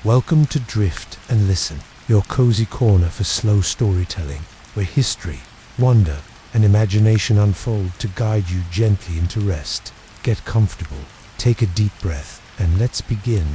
Welcome to Drift and Listen, your cozy corner for slow storytelling, where history, wonder, and imagination unfold to guide you gently into rest. Get comfortable, take a deep breath, and let's begin.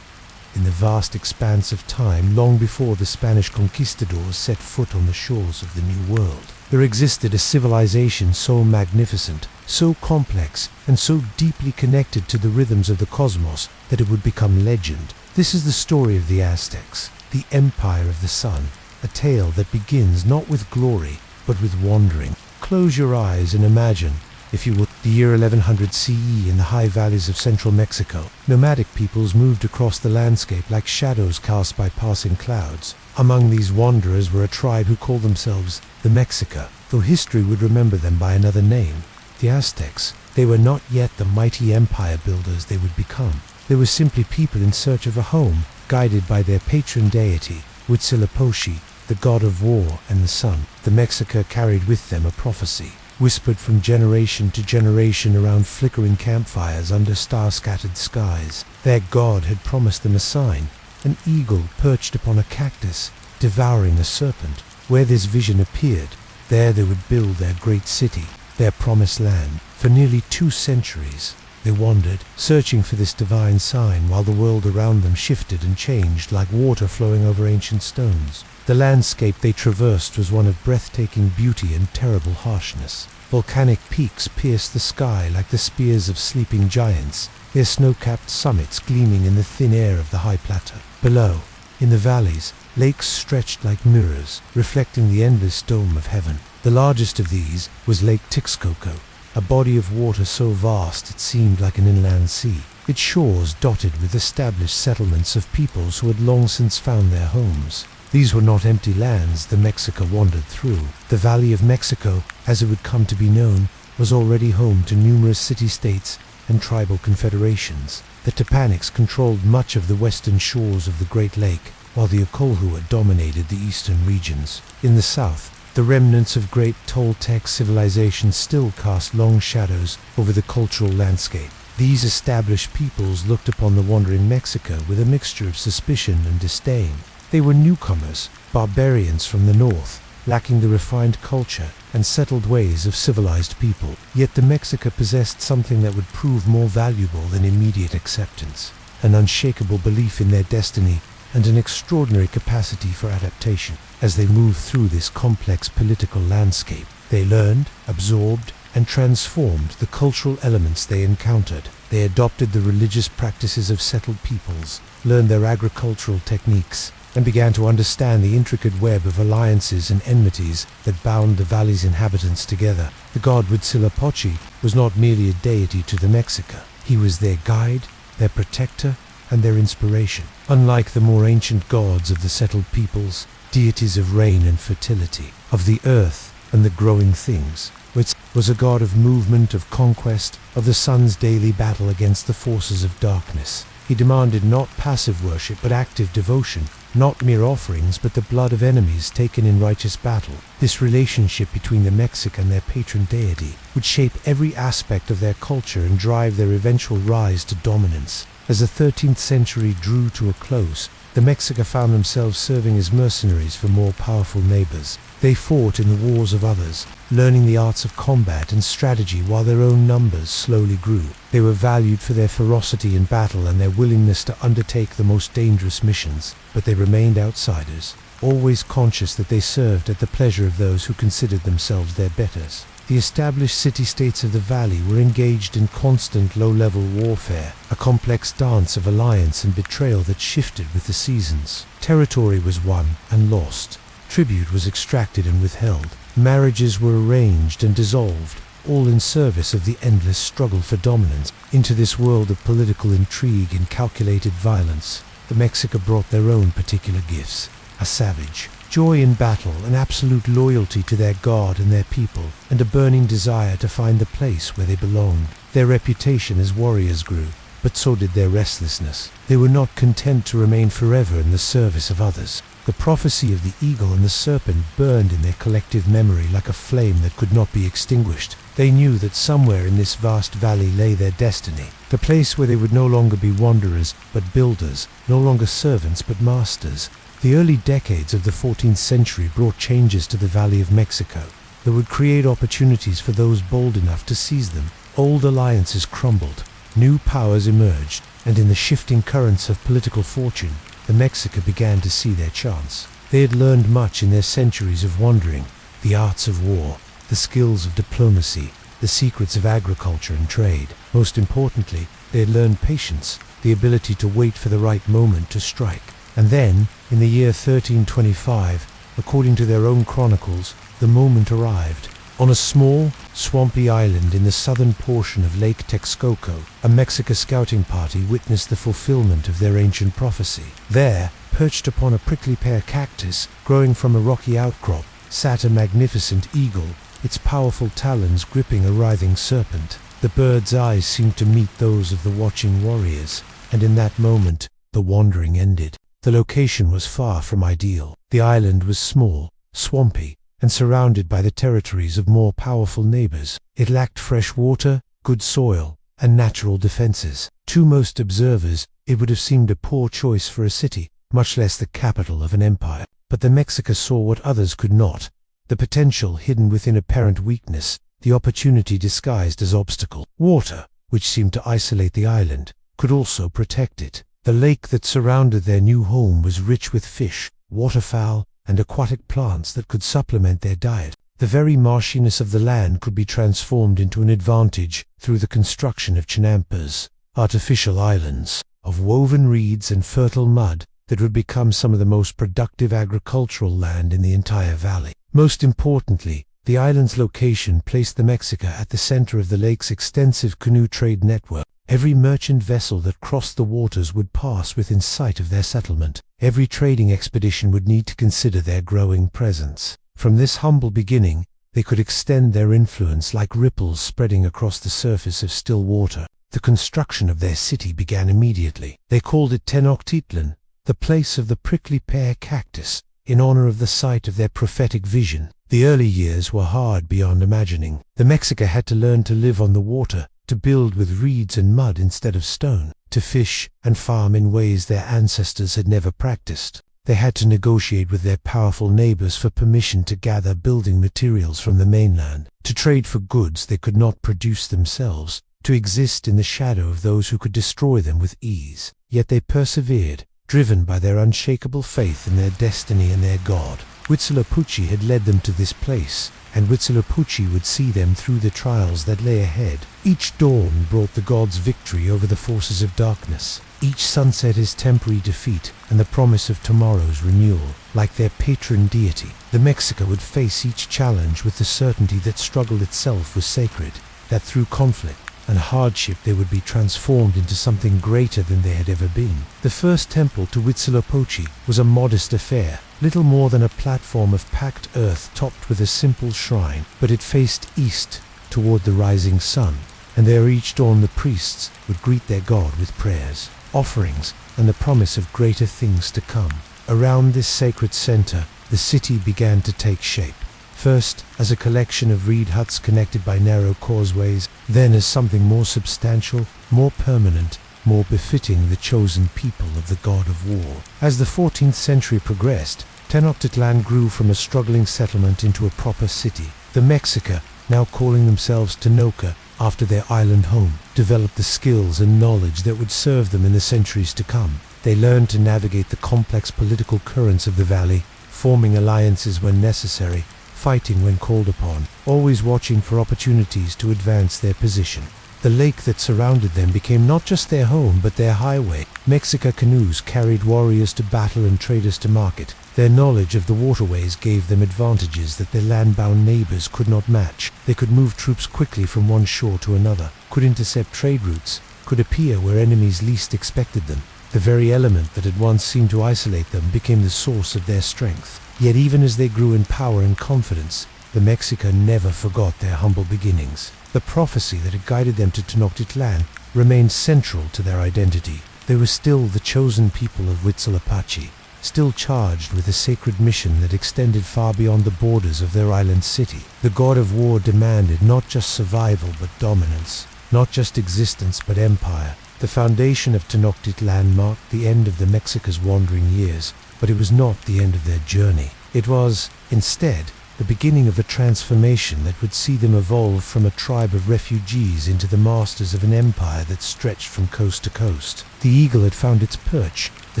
In the vast expanse of time, long before the Spanish conquistadors set foot on the shores of the New World, there existed a civilization so magnificent, so complex, and so deeply connected to the rhythms of the cosmos that it would become legend. This is the story of the Aztecs, the Empire of the Sun, a tale that begins not with glory, but with wandering. Close your eyes and imagine, if you will, the year 1100 CE in the high valleys of central Mexico. Nomadic peoples moved across the landscape like shadows cast by passing clouds. Among these wanderers were a tribe who called themselves the Mexica, though history would remember them by another name, the Aztecs. They were not yet the mighty empire builders they would become. They were simply people in search of a home, guided by their patron deity, Huitzilopochtli, the god of war and the sun. The Mexica carried with them a prophecy, whispered from generation to generation around flickering campfires under star-scattered skies. Their god had promised them a sign, an eagle perched upon a cactus, devouring a serpent. Where this vision appeared, there they would build their great city, their promised land. For nearly 2 centuries, they wandered, searching for this divine sign, while the world around them shifted and changed like water flowing over ancient stones. The landscape they traversed was one of breathtaking beauty and terrible harshness. Volcanic peaks pierced the sky like the spears of sleeping giants, their snow-capped summits gleaming in the thin air of the high plateau. Below, in the valleys, lakes stretched like mirrors, reflecting the endless dome of heaven. The largest of these was Lake Texcoco, a body of water so vast it seemed like an inland sea, its shores dotted with established settlements of peoples who had long since found their homes. These were not empty lands the Mexica wandered through. The Valley of Mexico, as it would come to be known, was already home to numerous city-states and tribal confederations. The Tepanics controlled much of the western shores of the Great Lake, while the Okolhua dominated the eastern regions. In the south, the remnants of great Toltec civilization still cast long shadows over the cultural landscape. These established peoples looked upon the wandering Mexica with a mixture of suspicion and disdain. They were newcomers, barbarians from the north, lacking the refined culture and settled ways of civilized people. Yet the Mexica possessed something that would prove more valuable than immediate acceptance, an unshakable belief in their destiny and an extraordinary capacity for adaptation. As they moved through this complex political landscape, they learned, absorbed, and transformed the cultural elements they encountered. They adopted the religious practices of settled peoples, learned their agricultural techniques, and began to understand the intricate web of alliances and enmities that bound the valley's inhabitants together. The god Huitzilopochtli was not merely a deity to the Mexica. He was their guide, their protector, and their inspiration. Unlike the more ancient gods of the settled peoples, deities of rain and fertility, of the earth and the growing things, Huitz was a god of movement, of conquest, of the sun's daily battle against the forces of darkness. He demanded not passive worship but active devotion, not mere offerings but the blood of enemies taken in righteous battle. This relationship between the Mexica and their patron deity would shape every aspect of their culture and drive their eventual rise to dominance. As the 13th century drew to a close, the Mexica found themselves serving as mercenaries for more powerful neighbors. They fought in the wars of others, learning the arts of combat and strategy while their own numbers slowly grew. They were valued for their ferocity in battle and their willingness to undertake the most dangerous missions, but they remained outsiders, always conscious that they served at the pleasure of those who considered themselves their betters. The established city-states of the valley were engaged in constant low-level warfare, a complex dance of alliance and betrayal that shifted with the seasons. Territory was won and lost. Tribute was extracted and withheld. Marriages were arranged and dissolved, all in service of the endless struggle for dominance. Into this world of political intrigue and calculated violence, the Mexica brought their own particular gifts. A savage, joy in battle, an absolute loyalty to their god and their people, and a burning desire to find the place where they belonged. Their reputation as warriors grew, but so did their restlessness. They were not content to remain forever in the service of others. The prophecy of the eagle and the serpent burned in their collective memory like a flame that could not be extinguished. They knew that somewhere in this vast valley lay their destiny, the place where they would no longer be wanderers but builders, no longer servants but masters. The early decades of the 14th century brought changes to the Valley of Mexico that would create opportunities for those bold enough to seize them. Old alliances crumbled, new powers emerged, and in the shifting currents of political fortune, the Mexica began to see their chance. They had learned much in their centuries of wandering: the arts of war, the skills of diplomacy, the secrets of agriculture and trade. Most importantly, they had learned patience, the ability to wait for the right moment to strike. And then, in the year 1325, according to their own chronicles, the moment arrived. On a small, swampy island in the southern portion of Lake Texcoco, a Mexica scouting party witnessed the fulfillment of their ancient prophecy. There, perched upon a prickly pear cactus growing from a rocky outcrop, sat a magnificent eagle, its powerful talons gripping a writhing serpent. The bird's eyes seemed to meet those of the watching warriors, and in that moment, the wandering ended. The location was far from ideal. The island was small, swampy, and surrounded by the territories of more powerful neighbors. It lacked fresh water, good soil, and natural defenses. To most observers, it would have seemed a poor choice for a city, much less the capital of an empire. But the Mexica saw what others could not: the potential hidden within apparent weakness, the opportunity disguised as obstacle. Water, which seemed to isolate the island, could also protect it. The lake that surrounded their new home was rich with fish, waterfowl, and aquatic plants that could supplement their diet. The very marshiness of the land could be transformed into an advantage through the construction of chinampas, artificial islands of woven reeds and fertile mud that would become some of the most productive agricultural land in the entire valley. Most importantly, the island's location placed the Mexica at the center of the lake's extensive canoe trade network. Every merchant vessel that crossed the waters would pass within sight of their settlement. Every trading expedition would need to consider their growing presence. From this humble beginning, they could extend their influence like ripples spreading across the surface of still water. The construction of their city began immediately. They called it Tenochtitlan, the place of the prickly pear cactus, in honor of the site of their prophetic vision. The early years were hard beyond imagining. The Mexica had to learn to live on the water, to build with reeds and mud instead of stone, to fish and farm in ways their ancestors had never practiced. They had to negotiate with their powerful neighbors for permission to gather building materials from the mainland, to trade for goods they could not produce themselves, to exist in the shadow of those who could destroy them with ease. Yet they persevered, driven by their unshakable faith in their destiny and their God. Huitzilopochtli had led them to this place, and Huitzilopochtli would see them through the trials that lay ahead. Each dawn brought the gods victory over the forces of darkness. Each sunset his temporary defeat and the promise of tomorrow's renewal. Like their patron deity, the Mexica would face each challenge with the certainty that struggle itself was sacred, that through conflict and hardship they would be transformed into something greater than they had ever been. The first temple to Huitzilopochtli was a modest affair, little more than a platform of packed earth topped with a simple shrine, but it faced east toward the rising sun, and there each dawn the priests would greet their god with prayers, offerings, and the promise of greater things to come. Around this sacred center, the city began to take shape. First as a collection of reed huts connected by narrow causeways, then as something more substantial, more permanent, more befitting the chosen people of the god of war. As the 14th century progressed, Tenochtitlan grew from a struggling settlement into a proper city. The Mexica, now calling themselves Tenochca after their island home, developed the skills and knowledge that would serve them in the centuries to come. They learned to navigate the complex political currents of the valley, forming alliances when necessary, fighting when called upon, always watching for opportunities to advance their position. The lake that surrounded them became not just their home but their highway. Mexica canoes carried warriors to battle and traders to market. Their knowledge of the waterways gave them advantages that their land-bound neighbors could not match. They could move troops quickly from one shore to another, could intercept trade routes, could appear where enemies least expected them. The very element that had once seemed to isolate them became the source of their strength. Yet even as they grew in power and confidence, the Mexica never forgot their humble beginnings. The prophecy that had guided them to Tenochtitlan remained central to their identity. They were still the chosen people of Huitzilopochtli, still charged with a sacred mission that extended far beyond the borders of their island city. The god of war demanded not just survival but dominance, not just existence but empire. The foundation of Tenochtitlan marked the end of the Mexica's wandering years, but it was not the end of their journey. It was, instead, the beginning of a transformation that would see them evolve from a tribe of refugees into the masters of an empire that stretched from coast to coast. The eagle had found its perch, the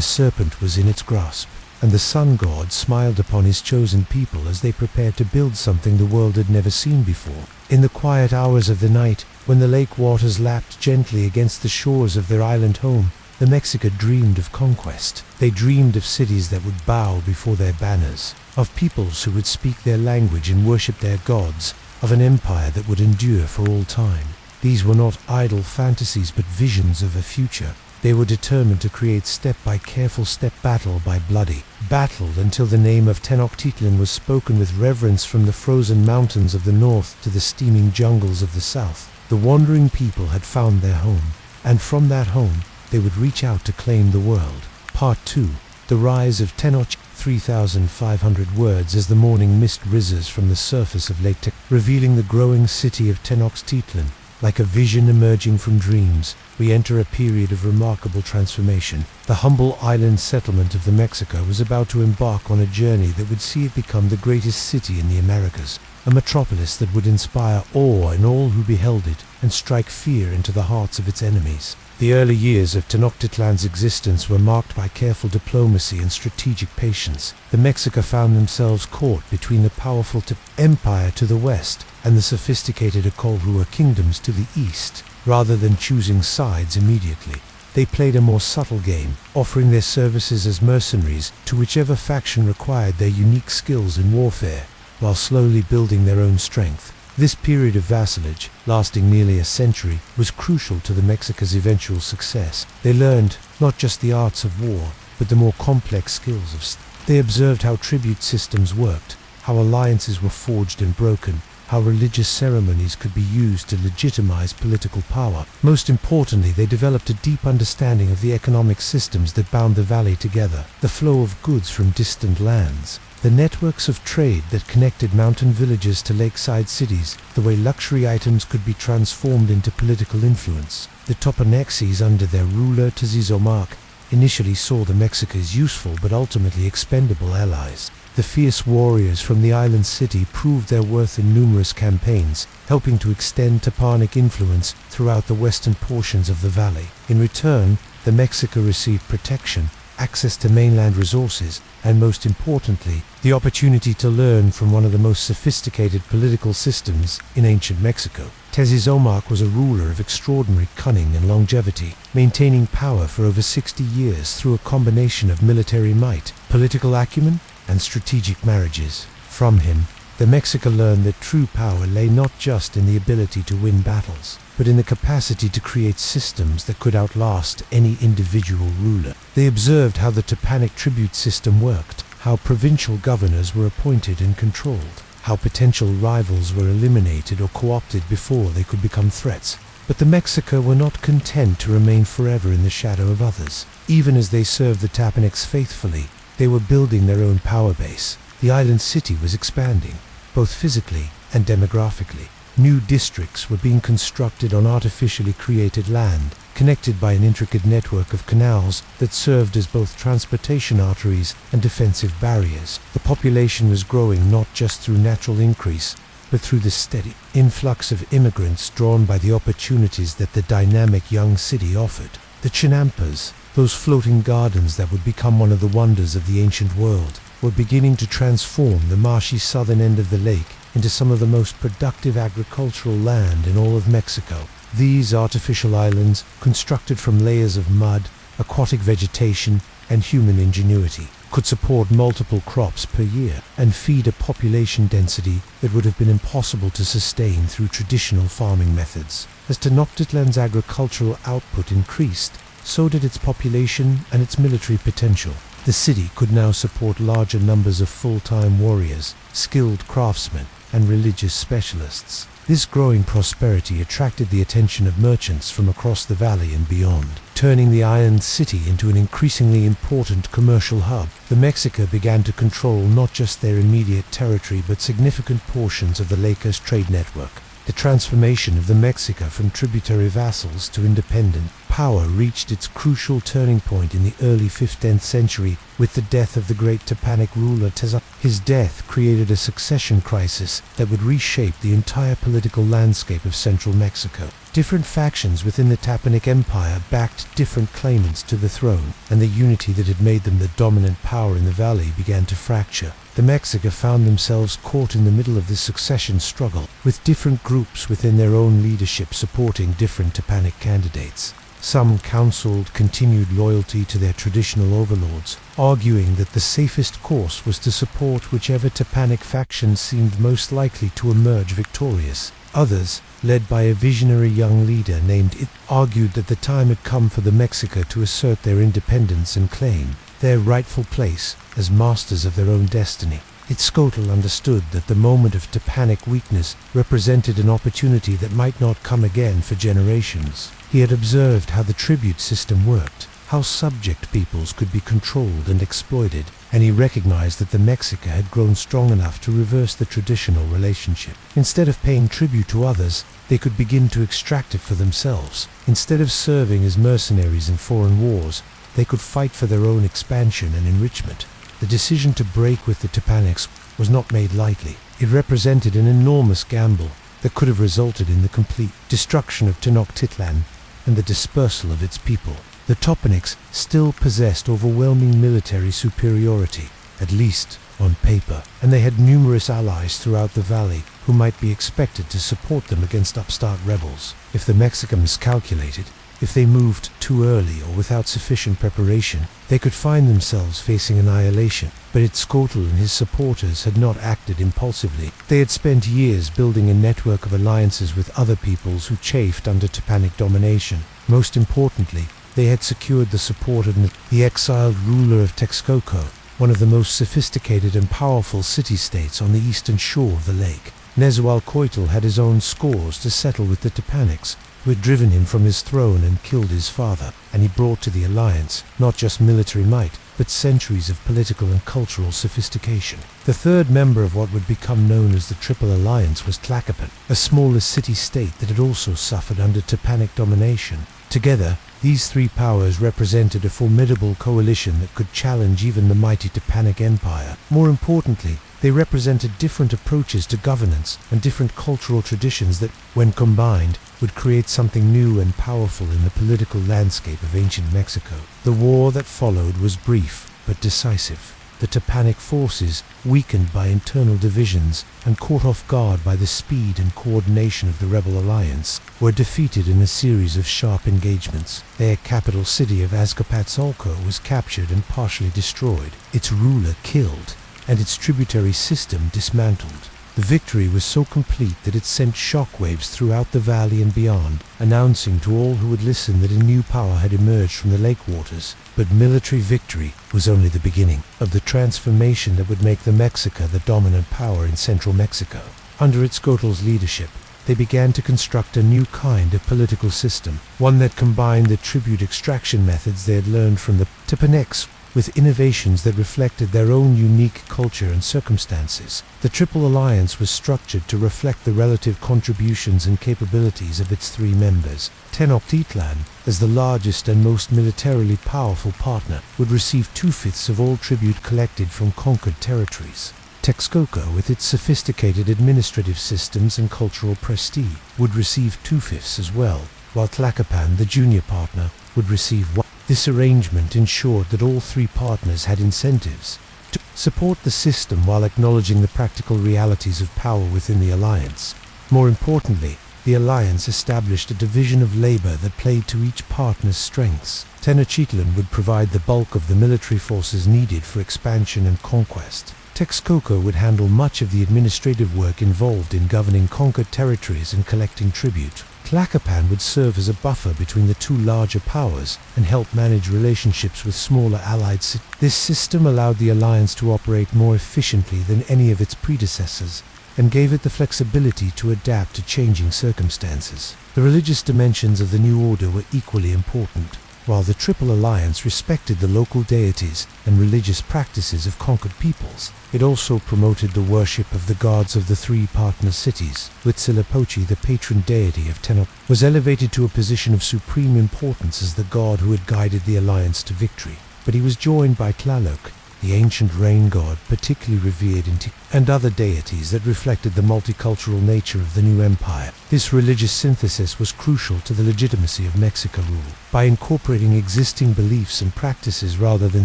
serpent was in its grasp, and the sun god smiled upon his chosen people as they prepared to build something the world had never seen before. In the quiet hours of the night, when the lake waters lapped gently against the shores of their island home, the Mexica dreamed of conquest. They dreamed of cities that would bow before their banners, of peoples who would speak their language and worship their gods, of an empire that would endure for all time. These were not idle fantasies but visions of a future. They were determined to create step by careful step, battle by bloody battle, until the name of Tenochtitlan was spoken with reverence from the frozen mountains of the north to the steaming jungles of the south. The wandering people had found their home, and from that home they would reach out to claim the world. Part 2. The Rise of Tenochtitlan. 3,500 words as the morning mist rises from the surface of Lake revealing the growing city of Tenochtitlan. Like a vision emerging from dreams, we enter a period of remarkable transformation. The humble island settlement of the Mexica was about to embark on a journey that would see it become the greatest city in the Americas, a metropolis that would inspire awe in all who beheld it and strike fear into the hearts of its enemies. The early years of Tenochtitlan's existence were marked by careful diplomacy and strategic patience. The Mexica found themselves caught between the powerful Empire to the west and the sophisticated Acolhua kingdoms to the east. Rather than choosing sides immediately, they played a more subtle game, offering their services as mercenaries to whichever faction required their unique skills in warfare, while slowly building their own strength. This period of vassalage, lasting nearly a century, was crucial to the Mexica's eventual success. They learned not just the arts of war, but the more complex skills of They observed how tribute systems worked, how alliances were forged and broken, how religious ceremonies could be used to legitimize political power. Most importantly, they developed a deep understanding of the economic systems that bound the valley together, the flow of goods from distant lands, the networks of trade that connected mountain villages to lakeside cities, the way luxury items could be transformed into political influence. The Toponexies, under their ruler Tzizomark, initially saw the Mexica as useful but ultimately expendable allies. The fierce warriors from the island city proved their worth in numerous campaigns, helping to extend Toponic influence throughout the western portions of the valley. In return, the Mexica received protection, access to mainland resources, and most importantly, the opportunity to learn from one of the most sophisticated political systems in ancient Mexico. Tzizomark was a ruler of extraordinary cunning and longevity, maintaining power for over 60 years through a combination of military might, political acumen, and strategic marriages. From him, the Mexica learned that true power lay not just in the ability to win battles, but in the capacity to create systems that could outlast any individual ruler. They observed how the Topanic tribute system worked, how provincial governors were appointed and controlled, how potential rivals were eliminated or co-opted before they could become threats. But the Mexica were not content to remain forever in the shadow of others. Even as they served the Topanics faithfully, they were building their own power base. The island city was expanding, both physically and demographically. New districts were being constructed on artificially created land, connected by an intricate network of canals that served as both transportation arteries and defensive barriers. The population was growing not just through natural increase, but through the steady influx of immigrants drawn by the opportunities that the dynamic young city offered. The Chinampas, those floating gardens that would become one of the wonders of the ancient world, were beginning to transform the marshy southern end of the lake into some of the most productive agricultural land in all of Mexico. These artificial islands, constructed from layers of mud, aquatic vegetation, and human ingenuity, could support multiple crops per year and feed a population density that would have been impossible to sustain through traditional farming methods. As Tenochtitlan's agricultural output increased, so did its population and its military potential. The city could now support larger numbers of full-time warriors, skilled craftsmen, and religious specialists. This growing prosperity attracted the attention of merchants from across the valley and beyond, turning the island city into an increasingly important commercial hub. The Mexica began to control not just their immediate territory but significant portions of the Lakers trade network. The transformation of the Mexica from tributary vassals to independent power reached its crucial turning point in the early 15th century with the death of the great Tepanic ruler Tezcatlipoca. His death created a succession crisis that would reshape the entire political landscape of central Mexico. Different factions within the Tepanic Empire backed different claimants to the throne, and the unity that had made them the dominant power in the valley began to fracture. The Mexica found themselves caught in the middle of this succession struggle, with different groups within their own leadership supporting different Tepanic candidates. Some counseled continued loyalty to their traditional overlords, arguing that the safest course was to support whichever Tepanic faction seemed most likely to emerge victorious. Others, led by a visionary young leader named It, argued that the time had come for the Mexica to assert their independence and claim their rightful place as masters of their own destiny. Itzcoatl understood that the moment of Tepanic weakness represented an opportunity that might not come again for generations. He had observed how the tribute system worked, how subject peoples could be controlled and exploited, and he recognized that the Mexica had grown strong enough to reverse the traditional relationship. Instead of paying tribute to others, they could begin to extract it for themselves. Instead of serving as mercenaries in foreign wars, they could fight for their own expansion and enrichment. The decision to break with the Tepanics was not made lightly. It represented an enormous gamble that could have resulted in the complete destruction of Tenochtitlan and the dispersal of its people. The Tepanics still possessed overwhelming military superiority, at least on paper, and they had numerous allies throughout the valley who might be expected to support them against upstart rebels. If the Mexica miscalculated, if they moved too early or without sufficient preparation, they could find themselves facing annihilation. But Itzcoatl and his supporters had not acted impulsively. They had spent years building a network of alliances with other peoples who chafed under Tepanic domination. Most importantly, they had secured the support of the exiled ruler of Texcoco, one of the most sophisticated and powerful city-states on the eastern shore of the lake. Nezahualcóyotl had his own scores to settle with the Tepanics, who had driven him from his throne and killed his father, and he brought to the alliance not just military might, but centuries of political and cultural sophistication. The third member of what would become known as the Triple Alliance was Tlacopan, a smaller city-state that had also suffered under Tepanic domination. Together, these three powers represented a formidable coalition that could challenge even the mighty Tepanic Empire. More importantly, they represented different approaches to governance and different cultural traditions that, when combined, would create something new and powerful in the political landscape of ancient Mexico. The war that followed was brief but decisive. The Tepanic forces, weakened by internal divisions and caught off guard by the speed and coordination of the rebel alliance, were defeated in a series of sharp engagements. Their capital city of Azcapotzalco was captured and partially destroyed, its ruler killed, and its tributary system dismantled. The victory was so complete that it sent shockwaves throughout the valley and beyond, announcing to all who would listen that a new power had emerged from the lake waters. But military victory was only the beginning of the transformation that would make the Mexica the dominant power in central Mexico. Under Itzcoatl's leadership, they began to construct a new kind of political system, one that combined the tribute extraction methods they had learned from the Tepanics with innovations that reflected their own unique culture and circumstances. The Triple Alliance was structured to reflect the relative contributions and capabilities of its three members. Tenochtitlan, as the largest and most militarily powerful partner, would receive 2/5 of all tribute collected from conquered territories. Texcoco, with its sophisticated administrative systems and cultural prestige, would receive 2/5 as well, while Tlacopan, the junior partner, would receive 1. This arrangement ensured that all three partners had incentives to support the system while acknowledging the practical realities of power within the alliance. More importantly, the alliance established a division of labor that played to each partner's strengths. Tenochtitlan would provide the bulk of the military forces needed for expansion and conquest. Texcoco would handle much of the administrative work involved in governing conquered territories and collecting tribute. Tlacopan would serve as a buffer between the two larger powers and help manage relationships with smaller allied cities. This system allowed the alliance to operate more efficiently than any of its predecessors and gave it the flexibility to adapt to changing circumstances. The religious dimensions of the new order were equally important. While the Triple Alliance respected the local deities and religious practices of conquered peoples, it also promoted the worship of the gods of the three partner cities. Huitzilopochtli, the patron deity of Tenochtitlan, was elevated to a position of supreme importance as the god who had guided the alliance to victory. But he was joined by Tlaloc, the ancient rain god particularly revered in and other deities that reflected the multicultural nature of the new empire. This religious synthesis was crucial to the legitimacy of Mexican rule. By incorporating existing beliefs and practices rather than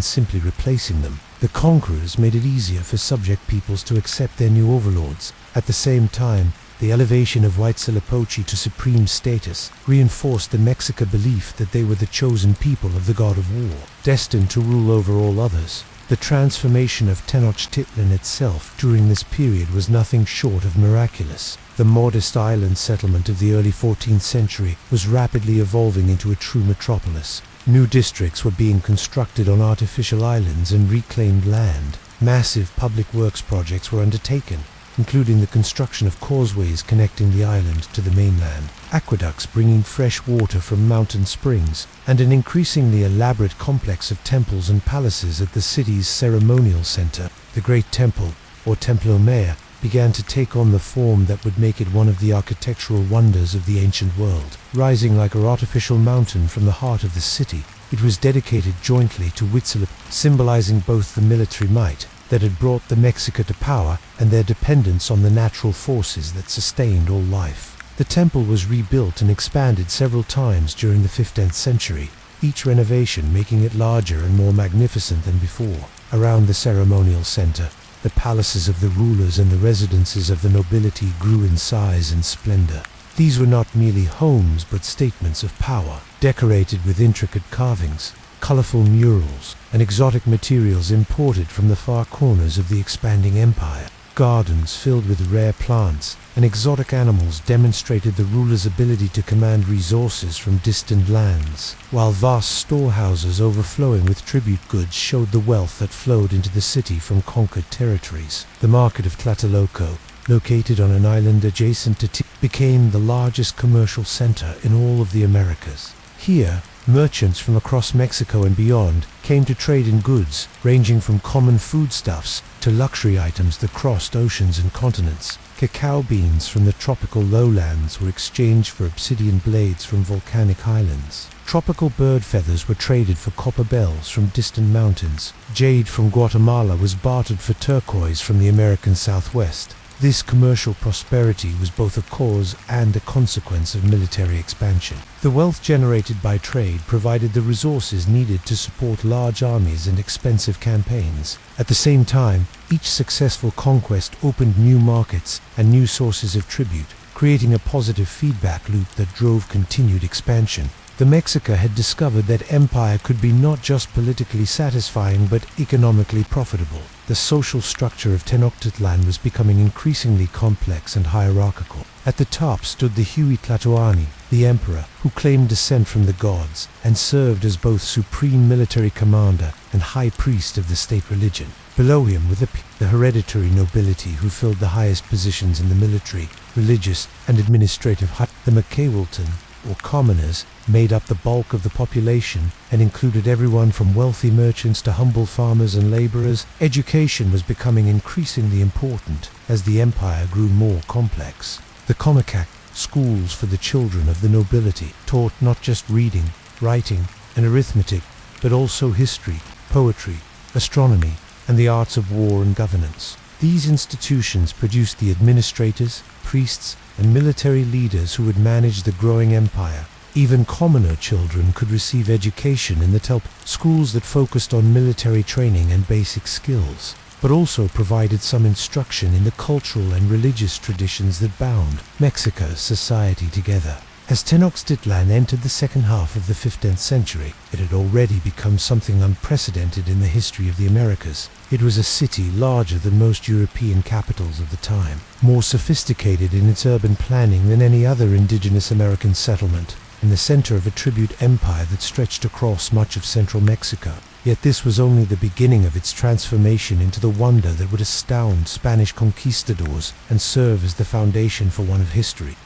simply replacing them, the conquerors made it easier for subject peoples to accept their new overlords. At the same time, the elevation of Huitzilopochtli to supreme status reinforced the Mexica belief that they were the chosen people of the god of war, destined to rule over all others. The transformation of Tenochtitlan itself during this period was nothing short of miraculous. The modest island settlement of the early 14th century was rapidly evolving into a true metropolis. New districts were being constructed on artificial islands and reclaimed land. Massive public works projects were undertaken, including the construction of causeways connecting the island to the mainland, aqueducts bringing fresh water from mountain springs, and an increasingly elaborate complex of temples and palaces at the city's ceremonial center. The Great Temple, or Templo Mayor, began to take on the form that would make it one of the architectural wonders of the ancient world. Rising like an artificial mountain from the heart of the city, it was dedicated jointly to Huitzilopochtli, symbolizing both the military might that had brought the Mexica to power and their dependence on the natural forces that sustained all life. The temple was rebuilt and expanded several times during the 15th century, each renovation making it larger and more magnificent than before. Around the ceremonial center, the palaces of the rulers and the residences of the nobility grew in size and splendor. These were not merely homes but statements of power, decorated with intricate carvings, colorful murals, and exotic materials imported from the far corners of the expanding empire. Gardens filled with rare plants and exotic animals demonstrated the ruler's ability to command resources from distant lands, while vast storehouses overflowing with tribute goods showed the wealth that flowed into the city from conquered territories. The market of Tlatelolco, located on an island adjacent to became the largest commercial center in all of the Americas. Here, merchants from across Mexico and beyond came to trade in goods ranging from common foodstuffs to luxury items that crossed oceans and continents. Cacao beans from the tropical lowlands were exchanged for obsidian blades from volcanic islands. Tropical bird feathers were traded for copper bells from distant mountains. Jade from Guatemala was bartered for turquoise from the American Southwest. This commercial prosperity was both a cause and a consequence of military expansion. The wealth generated by trade provided the resources needed to support large armies and expensive campaigns. At the same time, each successful conquest opened new markets and new sources of tribute, creating a positive feedback loop that drove continued expansion. The Mexica had discovered that empire could be not just politically satisfying but economically profitable. The social structure of Tenochtitlan was becoming increasingly complex and hierarchical. At the top stood the Huitzilopochtli, the emperor, who claimed descent from the gods and served as both supreme military commander and high priest of the state religion. Below him were the hereditary nobility who filled the highest positions in the military, religious, and administrative. The Makewalton, or commoners, made up the bulk of the population and included everyone from wealthy merchants to humble farmers and laborers. Education was becoming increasingly important as the empire grew more complex. The Comicac, schools for the children of the nobility, taught not just reading, writing, and arithmetic, but also history, poetry, astronomy, and the arts of war and governance. These institutions produced the administrators, priests, and military leaders who would manage the growing empire. Even commoner children could receive education in the schools that focused on military training and basic skills, but also provided some instruction in the cultural and religious traditions that bound Mexico's society together. As Tenochtitlan entered the second half of the 15th century, it had already become something unprecedented in the history of the Americas. It was a city larger than most European capitals of the time, more sophisticated in its urban planning than any other indigenous American settlement, and the center of a tribute empire that stretched across much of central Mexico. Yet this was only the beginning of its transformation into the wonder that would astound Spanish conquistadors and serve as the foundation for one of history's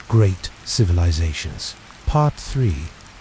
great civilizations. Part 3.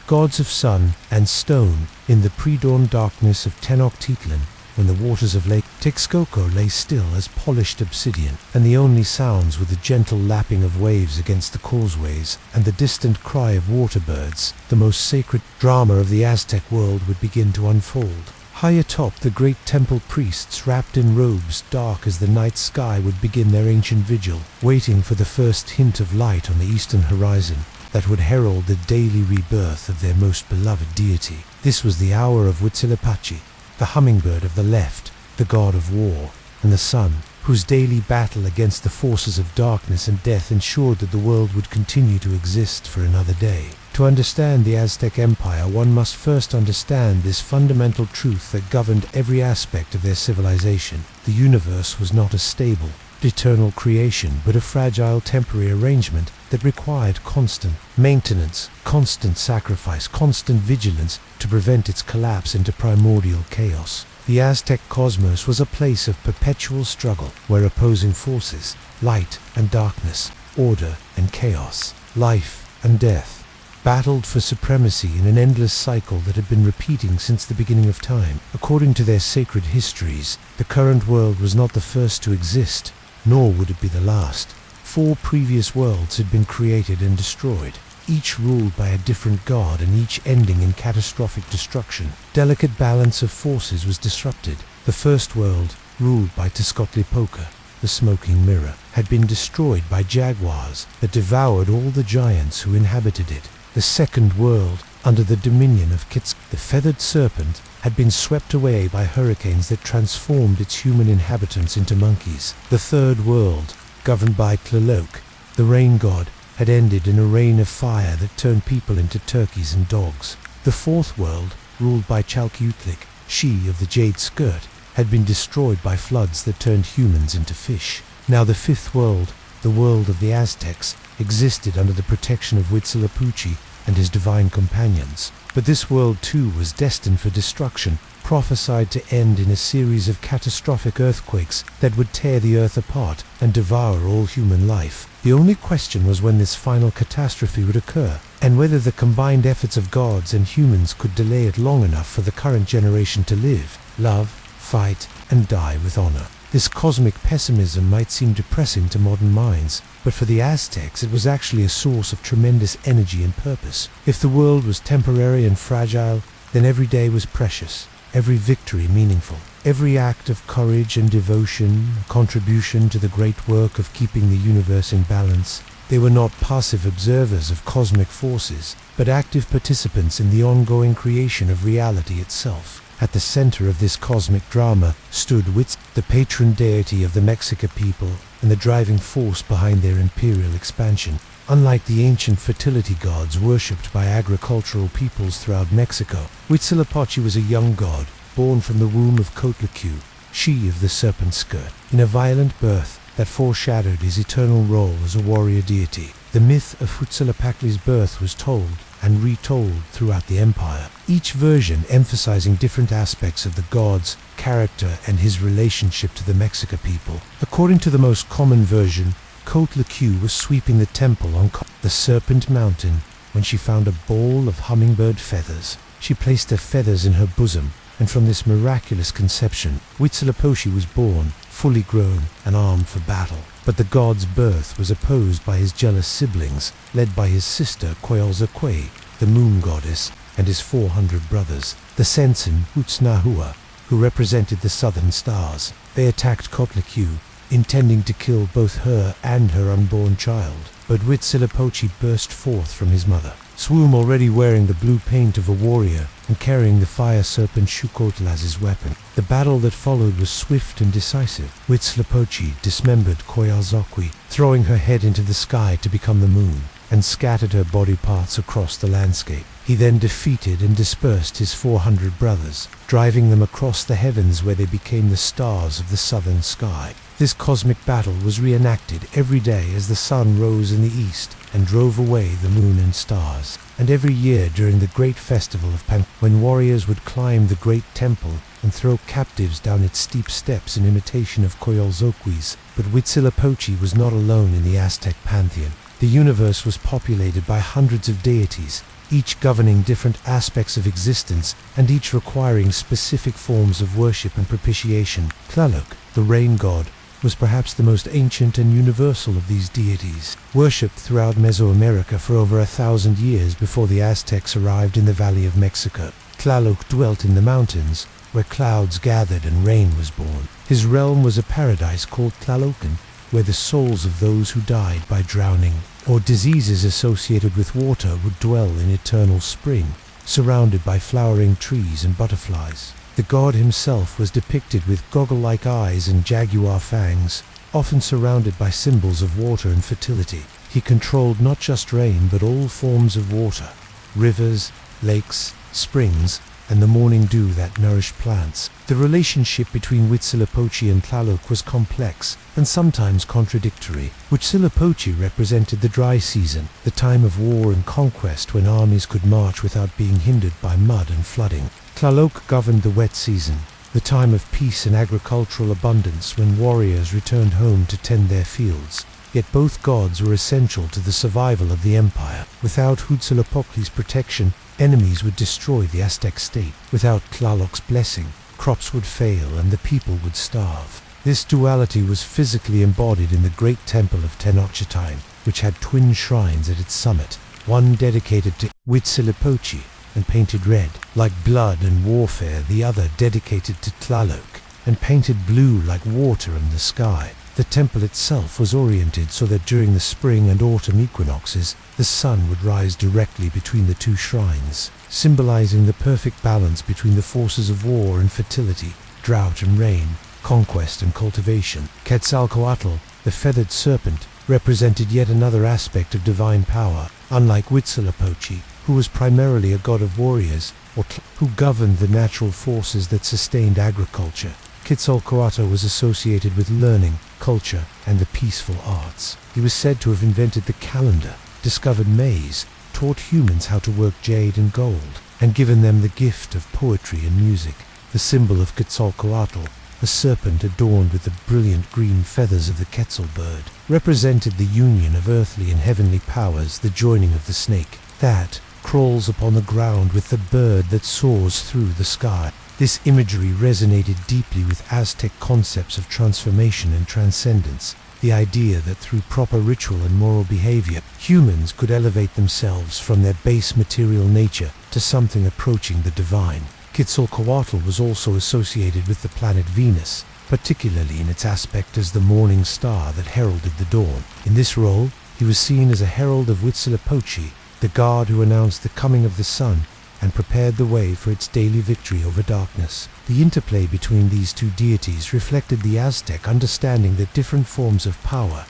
gods of sun and stone, in the pre-dawn darkness of Tenochtitlan, when the waters of Lake Texcoco lay still as polished obsidian, and the only sounds were the gentle lapping of waves against the causeways and the distant cry of waterbirds, the most sacred drama of the Aztec world would begin to unfold. High atop, the great temple priests, wrapped in robes dark as the night sky, would begin their ancient vigil, waiting for the first hint of light on the eastern horizon that would herald the daily rebirth of their most beloved deity. This was the hour of Huitzilopochtli, the hummingbird of the left, the god of war, and the sun, whose daily battle against the forces of darkness and death ensured that the world would continue to exist for another day. To understand the Aztec Empire, one must first understand this fundamental truth that governed every aspect of their civilization. The universe was not a stable, eternal creation, but a fragile temporary arrangement that required constant maintenance, constant sacrifice, constant vigilance to prevent its collapse into primordial chaos. The Aztec cosmos was a place of perpetual struggle, where opposing forces, light and darkness, order and chaos, life and death, battled for supremacy in an endless cycle that had been repeating since the beginning of time. According to their sacred histories, the current world was not the first to exist, nor would it be the last. 4 previous worlds had been created and destroyed, each ruled by a different god and each ending in catastrophic destruction. Delicate balance of forces was disrupted. The first world, ruled by Tezcatlipoca, the smoking mirror, had been destroyed by jaguars that devoured all the giants who inhabited it. The second world, under the dominion of Kitz, the feathered serpent, had been swept away by hurricanes that transformed its human inhabitants into monkeys. The third world, governed by Tlaloc, the rain god, had ended in a rain of fire that turned people into turkeys and dogs. The fourth world, ruled by Chalchiuhtli, she of the jade skirt, had been destroyed by floods that turned humans into fish. Now the fifth world, the world of the Aztecs, existed under the protection of Huitzilopochtli and his divine companions. But this world too was destined for destruction, prophesied to end in a series of catastrophic earthquakes that would tear the earth apart and devour all human life. The only question was when this final catastrophe would occur, and whether the combined efforts of gods and humans could delay it long enough for the current generation to live, love, fight, and die with honor. This cosmic pessimism might seem depressing to modern minds, but for the Aztecs it was actually a source of tremendous energy and purpose. If the world was temporary and fragile, then every day was precious, every victory meaningful, every act of courage and devotion a contribution to the great work of keeping the universe in balance. They were not passive observers of cosmic forces, but active participants in the ongoing creation of reality itself. At the center of this cosmic drama stood Huitz, the patron deity of the Mexica people and the driving force behind their imperial expansion. Unlike the ancient fertility gods worshipped by agricultural peoples throughout Mexico, Huitzilopochtli was a young god, born from the womb of Coatlicue, she of the serpent skirt, in a violent birth that foreshadowed his eternal role as a warrior deity. The myth of Huitzilopochtli's birth was told and retold throughout the empire, each version emphasizing different aspects of the god's character and his relationship to the Mexica people. According to the most common version, Coatlicue was sweeping the temple on the Serpent Mountain when she found a ball of hummingbird feathers. She placed her feathers in her bosom, and from this miraculous conception, Huitzilopochtli was born, fully grown and armed for battle. But the god's birth was opposed by his jealous siblings, led by his sister Coyolxauhqui, the moon goddess, and his 400 brothers, the Sensen Huitznahua, who represented the southern stars. They attacked Coatlicue, intending to kill both her and her unborn child. But Huitzilopochtli burst forth from his mother, Swoom already wearing the blue paint of a warrior and carrying the fire serpent Xucotl as his weapon. The battle that followed was swift and decisive. Huitzilopochtli dismembered Coyolxauhqui, throwing her head into the sky to become the moon, and scattered her body parts across the landscape. He then defeated and dispersed his 400 brothers, driving them across the heavens where they became the stars of the southern sky. This cosmic battle was reenacted every day as the sun rose in the east and drove away the moon and stars, and every year during the great festival of Pan, when warriors would climb the great temple and throw captives down its steep steps in imitation of Coyolxauhqui's. But Huitzilopochtli was not alone in the Aztec pantheon. The universe was populated by hundreds of deities, each governing different aspects of existence and each requiring specific forms of worship and propitiation. Tlaloc, the rain god, was perhaps the most ancient and universal of these deities, worshipped throughout Mesoamerica for over 1,000 years before the Aztecs arrived in the Valley of Mexico. Tlaloc dwelt in the mountains, where clouds gathered and rain was born. His realm was a paradise called Tlalocan, where the souls of those who died by drowning or diseases associated with water would dwell in eternal spring, surrounded by flowering trees and butterflies. The god himself was depicted with goggle-like eyes and jaguar fangs, often surrounded by symbols of water and fertility. He controlled not just rain but all forms of water, rivers, lakes, springs, and the morning dew that nourished plants. The relationship between Huitzilopochtli and Tlaloc was complex and sometimes contradictory. Huitzilopochtli represented the dry season, the time of war and conquest when armies could march without being hindered by mud and flooding. Tlaloc governed the wet season, the time of peace and agricultural abundance when warriors returned home to tend their fields. Yet both gods were essential to the survival of the empire. Without Huitzilopochtli's protection, enemies would destroy the Aztec state. Without Tlaloc's blessing, crops would fail and the people would starve. This duality was physically embodied in the great temple of Tenochtitlan, which had twin shrines at its summit, one dedicated to Huitzilopochtli and painted red, like blood and warfare, the other dedicated to Tlaloc and painted blue like water and the sky. The temple itself was oriented so that during the spring and autumn equinoxes, the sun would rise directly between the two shrines, symbolizing the perfect balance between the forces of war and fertility, drought and rain, conquest and cultivation. Quetzalcoatl, the feathered serpent, represented yet another aspect of divine power. Unlike Huitzilopochtli, who was primarily a god of warriors, or who governed the natural forces that sustained agriculture, Quetzalcoatl was associated with learning, culture, and the peaceful arts. He was said to have invented the calendar, discovered maize, taught humans how to work jade and gold, and given them the gift of poetry and music. The symbol of Quetzalcoatl, a serpent adorned with the brilliant green feathers of the Quetzal bird, represented the union of earthly and heavenly powers, the joining of the snake that crawls upon the ground with the bird that soars through the sky. This imagery resonated deeply with Aztec concepts of transformation and transcendence, the idea that through proper ritual and moral behavior, humans could elevate themselves from their base material nature to something approaching the divine. Quetzalcoatl was also associated with the planet Venus, particularly in its aspect as the morning star that heralded the dawn. In this role, he was seen as a herald of Huitzilopochtli, the god who announced the coming of the sun and prepared the way for its daily victory over darkness. The interplay between these two deities reflected the Aztec understanding that different forms of power,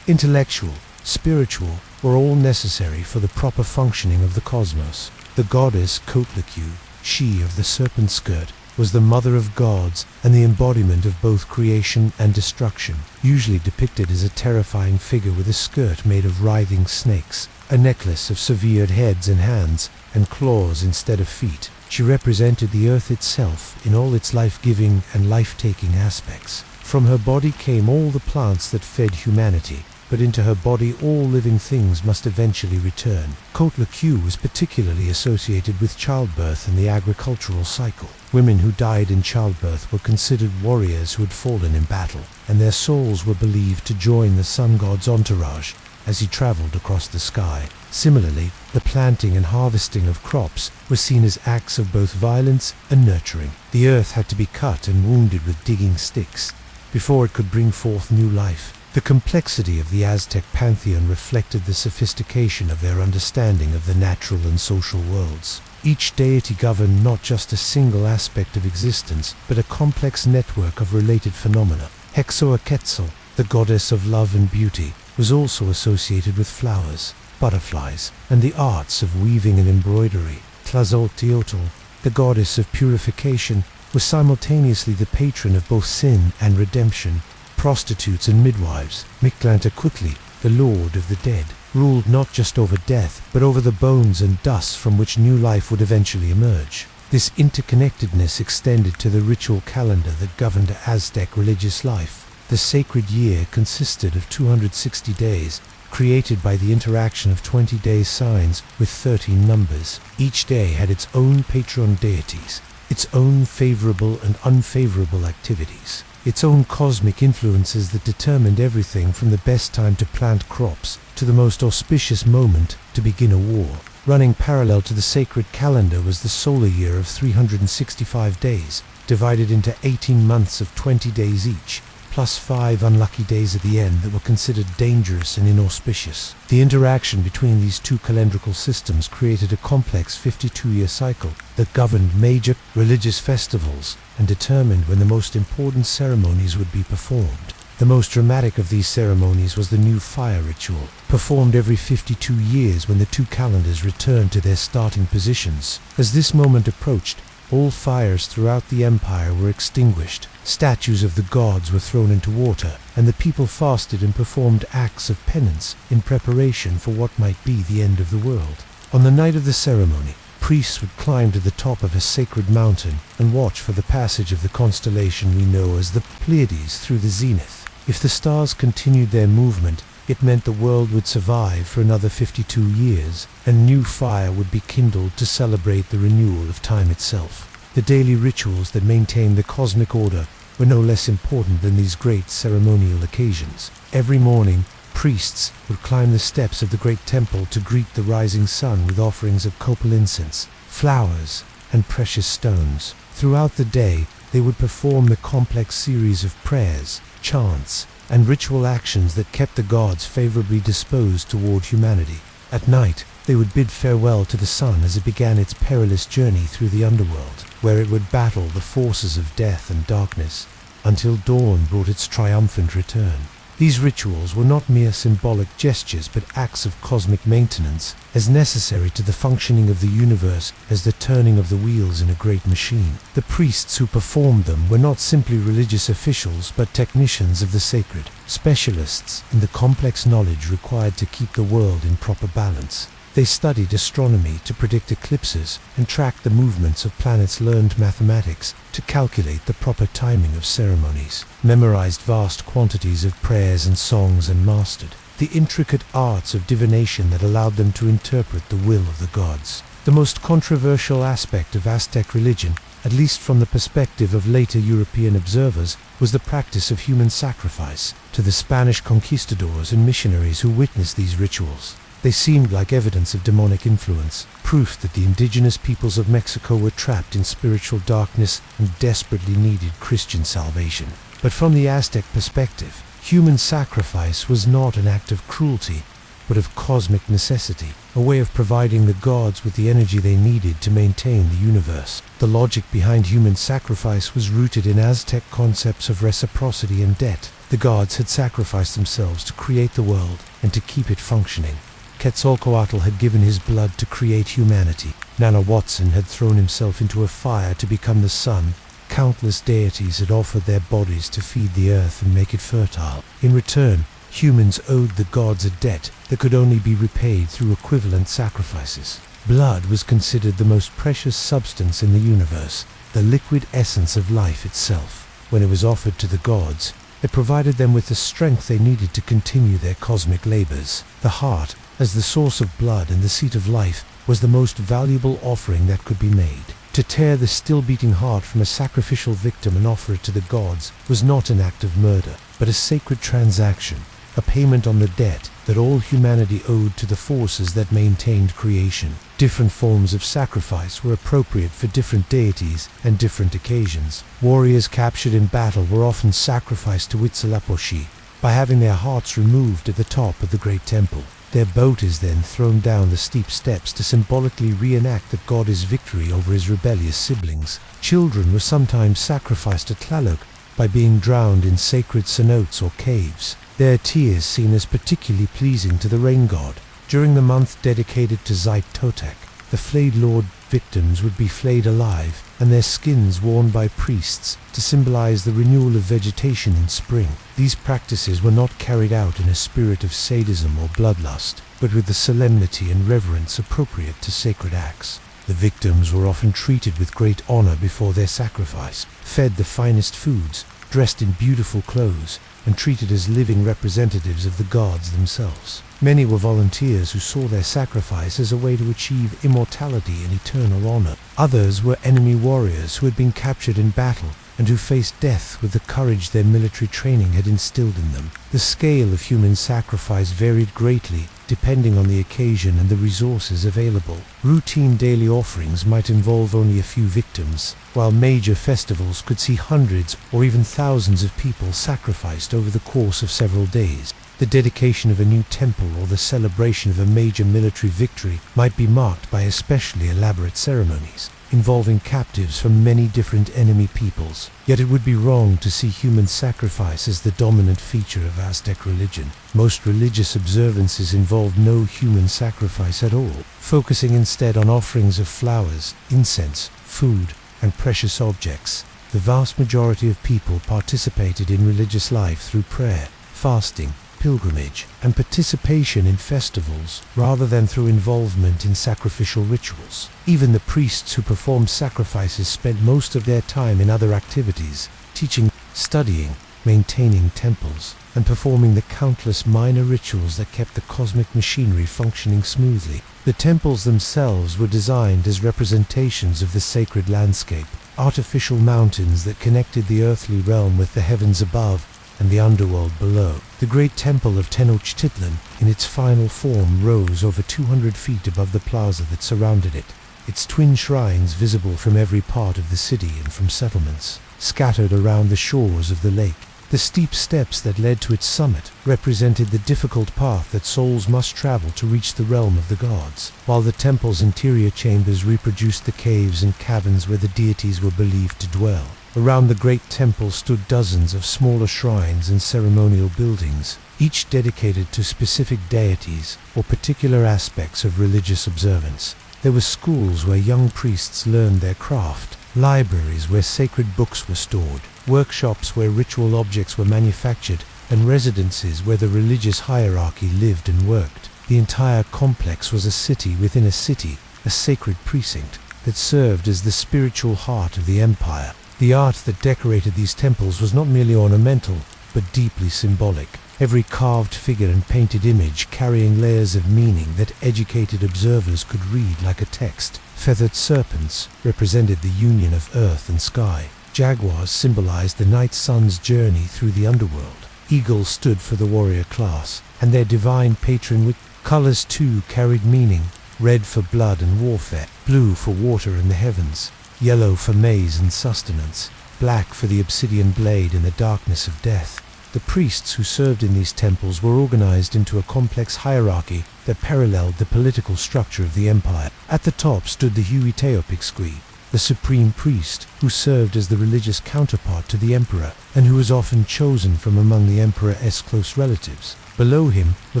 intellectual, spiritual, were all necessary for the proper functioning of the cosmos. The goddess Coatlicue, she of the serpent skirt, was the mother of gods and the embodiment of both creation and destruction, usually depicted as a terrifying figure with a skirt made of writhing snakes, a necklace of severed heads and hands, and claws instead of feet. She represented the earth itself in all its life-giving and life-taking aspects. From her body came all the plants that fed humanity, but into her body all living things must eventually return. Coatlicue was particularly associated with childbirth and the agricultural cycle. Women who died in childbirth were considered warriors who had fallen in battle, and their souls were believed to join the sun god's entourage as he traveled across the sky. Similarly, the planting and harvesting of crops was seen as acts of both violence and nurturing. The earth had to be cut and wounded with digging sticks before it could bring forth new life. The complexity of the Aztec pantheon reflected the sophistication of their understanding of the natural and social worlds. Each deity governed not just a single aspect of existence, but a complex network of related phenomena. Hexoaquetzal, the goddess of love and beauty, was also associated with flowers, butterflies, and the arts of weaving and embroidery. Tlazolteotl, the goddess of purification, was simultaneously the patron of both sin and redemption. Prostitutes and midwives. Mictlantecutli, the lord of the dead, ruled not just over death, but over the bones and dust from which new life would eventually emerge. This interconnectedness extended to the ritual calendar that governed Aztec religious life. The sacred year consisted of 260 days, created by the interaction of 20-day signs with 13 numbers. Each day had its own patron deities, its own favorable and unfavorable activities, its own cosmic influences that determined everything from the best time to plant crops to the most auspicious moment to begin a war. Running parallel to the sacred calendar was the solar year of 365 days, divided into 18 months of 20 days each, plus 5 unlucky days at the end that were considered dangerous and inauspicious. The interaction between these two calendrical systems created a complex 52-year cycle that governed major religious festivals and determined when the most important ceremonies would be performed. The most dramatic of these ceremonies was the new fire ritual, performed every 52 years when the two calendars returned to their starting positions. As this moment approached, all fires throughout the empire were extinguished, statues of the gods were thrown into water, and the people fasted and performed acts of penance in preparation for what might be the end of the world. On the night of the ceremony, priests would climb to the top of a sacred mountain and watch for the passage of the constellation we know as the Pleiades through the zenith. If the stars continued their movement, it meant the world would survive for another 52 years, and new fire would be kindled to celebrate the renewal of time itself. The daily rituals that maintained the cosmic order were no less important than these great ceremonial occasions. Every morning, priests would climb the steps of the great temple to greet the rising sun with offerings of copal incense, flowers, and precious stones. Throughout the day, they would perform the complex series of prayers, chants, and ritual actions that kept the gods favorably disposed toward humanity. At night, they would bid farewell to the sun as it began its perilous journey through the underworld, where it would battle the forces of death and darkness, until dawn brought its triumphant return. These rituals were not mere symbolic gestures but acts of cosmic maintenance, as necessary to the functioning of the universe as the turning of the wheels in a great machine. The priests who performed them were not simply religious officials but technicians of the sacred, specialists in the complex knowledge required to keep the world in proper balance. They studied astronomy to predict eclipses and tracked the movements of planets, learned mathematics to calculate the proper timing of ceremonies, memorized vast quantities of prayers and songs, and mastered the intricate arts of divination that allowed them to interpret the will of the gods. The most controversial aspect of Aztec religion, at least from the perspective of later European observers, was the practice of human sacrifice. To the Spanish conquistadors and missionaries who witnessed these rituals, they seemed like evidence of demonic influence, proof that the indigenous peoples of Mexico were trapped in spiritual darkness and desperately needed Christian salvation. But from the Aztec perspective, human sacrifice was not an act of cruelty, but of cosmic necessity, a way of providing the gods with the energy they needed to maintain the universe. The logic behind human sacrifice was rooted in Aztec concepts of reciprocity and debt. The gods had sacrificed themselves to create the world and to keep it functioning. Quetzalcoatl had given his blood to create humanity. Nana Watson had thrown himself into a fire to become the sun. Countless deities had offered their bodies to feed the earth and make it fertile. In return, humans owed the gods a debt that could only be repaid through equivalent sacrifices. Blood was considered the most precious substance in the universe, the liquid essence of life itself. When it was offered to the gods, it provided them with the strength they needed to continue their cosmic labors. The heart, as the source of blood and the seat of life, was the most valuable offering that could be made. To tear the still-beating heart from a sacrificial victim and offer it to the gods was not an act of murder, but a sacred transaction, a payment on the debt that all humanity owed to the forces that maintained creation. Different forms of sacrifice were appropriate for different deities and different occasions. Warriors captured in battle were often sacrificed to Huitzilopochtli by having their hearts removed at the top of the great temple. Their boat is then thrown down the steep steps to symbolically reenact the goddess' victory over his rebellious siblings. Children were sometimes sacrificed to Tlaloc by being drowned in sacred cenotes or caves, their tears seen as particularly pleasing to the rain god. During the month dedicated to Totec, the flayed lord victims would be flayed alive, and their skins worn by priests to symbolize the renewal of vegetation in spring. These practices were not carried out in a spirit of sadism or bloodlust, but with the solemnity and reverence appropriate to sacred acts. The victims were often treated with great honor before their sacrifice, fed the finest foods, dressed in beautiful clothes, and treated as living representatives of the gods themselves. Many were volunteers who saw their sacrifice as a way to achieve immortality and eternal honor. Others were enemy warriors who had been captured in battle and who faced death with the courage their military training had instilled in them. The scale of human sacrifice varied greatly, depending on the occasion and the resources available. Routine daily offerings might involve only a few victims, while major festivals could see hundreds or even thousands of people sacrificed over the course of several days. The dedication of a new temple or the celebration of a major military victory might be marked by especially elaborate ceremonies, involving captives from many different enemy peoples. Yet it would be wrong to see human sacrifice as the dominant feature of Aztec religion. Most religious observances involved no human sacrifice at all, focusing instead on offerings of flowers, incense, food, and precious objects. The vast majority of people participated in religious life through prayer, fasting, pilgrimage, and participation in festivals, rather than through involvement in sacrificial rituals. Even the priests who performed sacrifices spent most of their time in other activities, teaching, studying, maintaining temples, and performing the countless minor rituals that kept the cosmic machinery functioning smoothly. The temples themselves were designed as representations of the sacred landscape, artificial mountains that connected the earthly realm with the heavens above and the underworld below. The great temple of Tenochtitlan, in its final form, rose over 200 feet above the plaza that surrounded it, its twin shrines visible from every part of the city and from settlements scattered around the shores of the lake. The steep steps that led to its summit represented the difficult path that souls must travel to reach the realm of the gods, while the temple's interior chambers reproduced the caves and caverns where the deities were believed to dwell. Around the great temple stood dozens of smaller shrines and ceremonial buildings, each dedicated to specific deities or particular aspects of religious observance. There were schools where young priests learned their craft, libraries where sacred books were stored, workshops where ritual objects were manufactured, and residences where the religious hierarchy lived and worked. The entire complex was a city within a city, a sacred precinct that served as the spiritual heart of the empire. The art that decorated these temples was not merely ornamental, but deeply symbolic. Every carved figure and painted image carrying layers of meaning that educated observers could read like a text. Feathered serpents represented the union of earth and sky. Jaguars symbolized the night sun's journey through the underworld. Eagles stood for the warrior class, and their divine patron with colors too carried meaning: red for blood and warfare, blue for water and the heavens, yellow for maize and sustenance, black for the obsidian blade and the darkness of death. The priests who served in these temples were organized into a complex hierarchy that paralleled the political structure of the empire. At the top stood the Huiteotpixqui, the supreme priest, who served as the religious counterpart to the emperor, and who was often chosen from among the emperor's close relatives. Below him were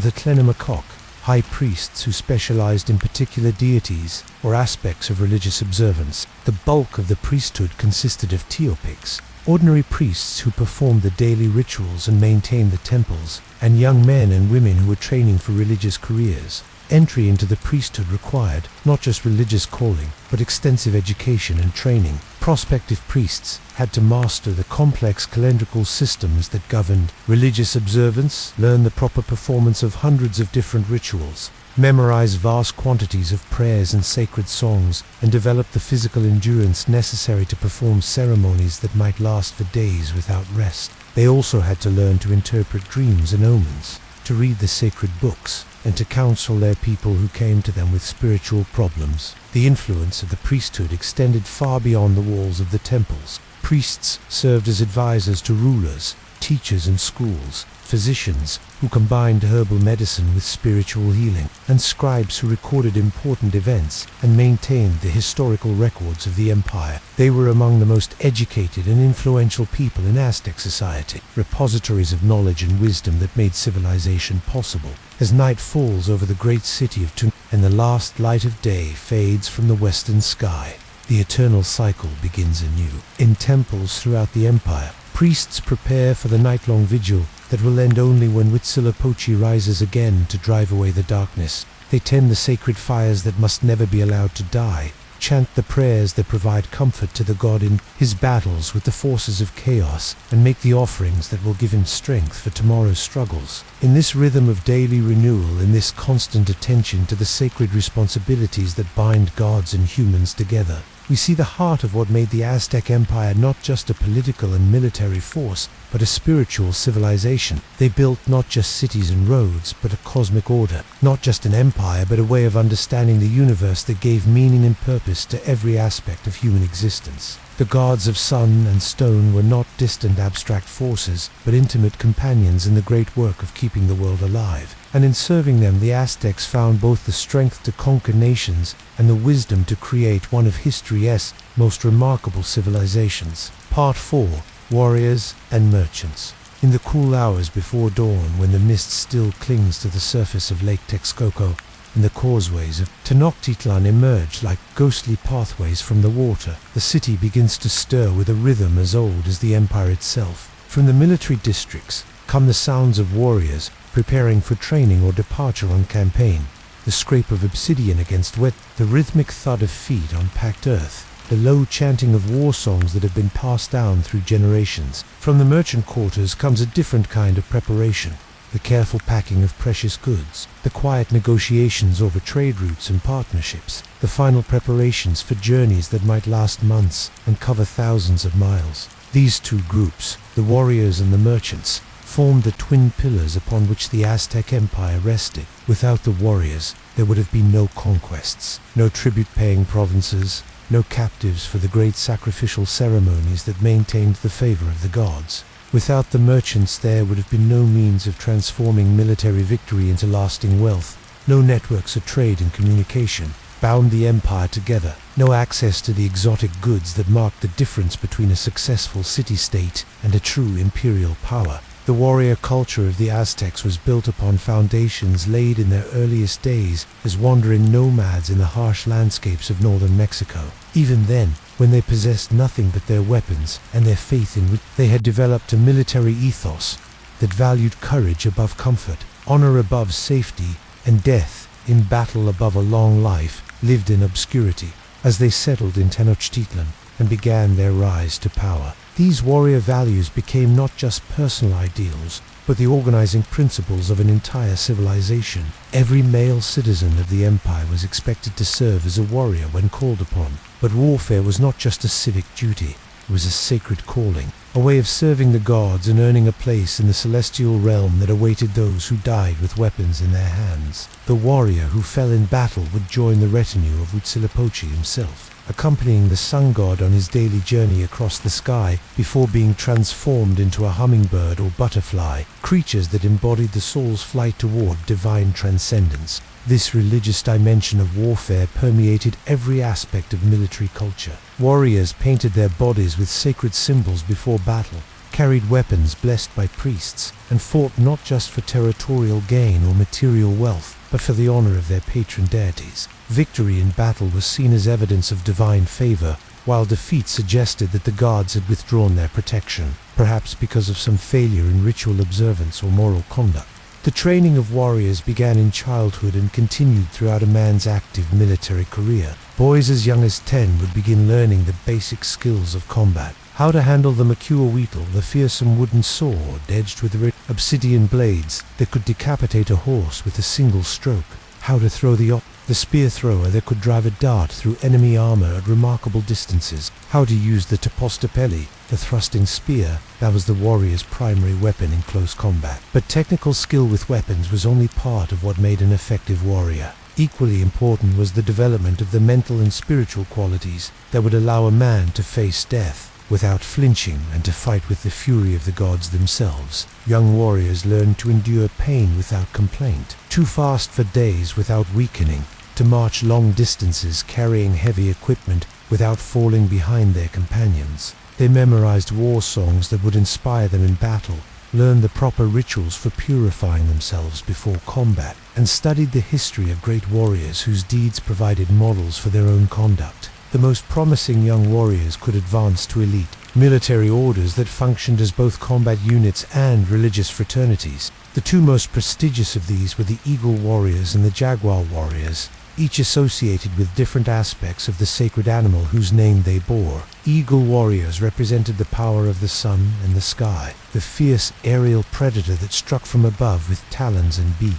the Tlenamakok, high priests who specialized in particular deities or aspects of religious observance. The bulk of the priesthood consisted of Teopics, ordinary priests who performed the daily rituals and maintained the temples, and young men and women who were training for religious careers. Entry into the priesthood required not just religious calling, but extensive education and training. Prospective priests had to master the complex calendrical systems that governed religious observance, learn the proper performance of hundreds of different rituals, memorize vast quantities of prayers and sacred songs, and develop the physical endurance necessary to perform ceremonies that might last for days without rest. They also had to learn to interpret dreams and omens, to read the sacred books, and to counsel their people who came to them with spiritual problems. The influence of the priesthood extended far beyond the walls of the temples. Priests served as advisors to rulers, teachers in schools, physicians who combined herbal medicine with spiritual healing, and scribes who recorded important events and maintained the historical records of the empire. They were among the most educated and influential people in Aztec society, repositories of knowledge and wisdom that made civilization possible. As night falls over the great city of Tenochtitlan and the last light of day fades from the western sky, the eternal cycle begins anew. In temples throughout the empire, priests prepare for the night-long vigil that will end only when Huitzilopochtli rises again to drive away the darkness. They tend the sacred fires that must never be allowed to die, chant the prayers that provide comfort to the god in his battles with the forces of chaos, and make the offerings that will give him strength for tomorrow's struggles. In this rhythm of daily renewal, in this constant attention to the sacred responsibilities that bind gods and humans together, we see the heart of what made the Aztec Empire not just a political and military force, but a spiritual civilization. They built not just cities and roads, but a cosmic order. Not just an empire, but a way of understanding the universe that gave meaning and purpose to every aspect of human existence. The gods of sun and stone were not distant abstract forces, but intimate companions in the great work of keeping the world alive. And in serving them, the Aztecs found both the strength to conquer nations and the wisdom to create one of history's most remarkable civilizations. Part 4. Warriors and Merchants. In the cool hours before dawn, when the mist still clings to the surface of Lake Texcoco, and the causeways of Tenochtitlan emerge like ghostly pathways from the water, the city begins to stir with a rhythm as old as the empire itself. From the military districts come the sounds of warriors preparing for training or departure on campaign, the scrape of obsidian against wet, the rhythmic thud of feet on packed earth, the low chanting of war songs that have been passed down through generations. From the merchant quarters comes a different kind of preparation. The careful packing of precious goods, the quiet negotiations over trade routes and partnerships, the final preparations for journeys that might last months and cover thousands of miles. These two groups, the warriors and the merchants, formed the twin pillars upon which the Aztec Empire rested. Without the warriors, there would have been no conquests, no tribute-paying provinces, no captives for the great sacrificial ceremonies that maintained the favor of the gods. Without the merchants, there would have been no means of transforming military victory into lasting wealth, no networks of trade and communication bound the empire together, no access to the exotic goods that marked the difference between a successful city-state and a true imperial power. The warrior culture of the Aztecs was built upon foundations laid in their earliest days as wandering nomads in the harsh landscapes of northern Mexico. Even then, when they possessed nothing but their weapons and their faith in which they had developed a military ethos that valued courage above comfort, honor above safety, and death in battle above a long life, lived in obscurity. As they settled in Tenochtitlan and began their rise to power, these warrior values became not just personal ideals, but the organizing principles of an entire civilization. Every male citizen of the empire was expected to serve as a warrior when called upon. But warfare was not just a civic duty, it was a sacred calling, a way of serving the gods and earning a place in the celestial realm that awaited those who died with weapons in their hands. The warrior who fell in battle would join the retinue of Huitzilopochtli himself, accompanying the sun god on his daily journey across the sky before being transformed into a hummingbird or butterfly, creatures that embodied the soul's flight toward divine transcendence. This religious dimension of warfare permeated every aspect of military culture. Warriors painted their bodies with sacred symbols before battle, carried weapons blessed by priests, and fought not just for territorial gain or material wealth, but for the honor of their patron deities. Victory in battle was seen as evidence of divine favor, while defeat suggested that the gods had withdrawn their protection, perhaps because of some failure in ritual observance or moral conduct. The training of warriors began in childhood and continued throughout a man's active military career. Boys as young as 10 would begin learning the basic skills of combat. How to handle the macuahuitl, the fearsome wooden sword edged with obsidian blades that could decapitate a horse with a single stroke. How to throw the spear thrower that could drive a dart through enemy armor at remarkable distances. How to use the topostapeli, the thrusting spear that was the warrior's primary weapon in close combat. But technical skill with weapons was only part of what made an effective warrior. Equally important was the development of the mental and spiritual qualities that would allow a man to face death without flinching and to fight with the fury of the gods themselves. Young warriors learned to endure pain without complaint, to fast for days without weakening, to march long distances carrying heavy equipment without falling behind their companions. They memorized war songs that would inspire them in battle, learned the proper rituals for purifying themselves before combat, and studied the history of great warriors whose deeds provided models for their own conduct. The most promising young warriors could advance to elite military orders that functioned as both combat units and religious fraternities. The two most prestigious of these were the Eagle Warriors and the Jaguar Warriors. each associated with different aspects of the sacred animal whose name they bore. Eagle warriors represented the power of the sun and the sky, the fierce aerial predator that struck from above with talons and beak.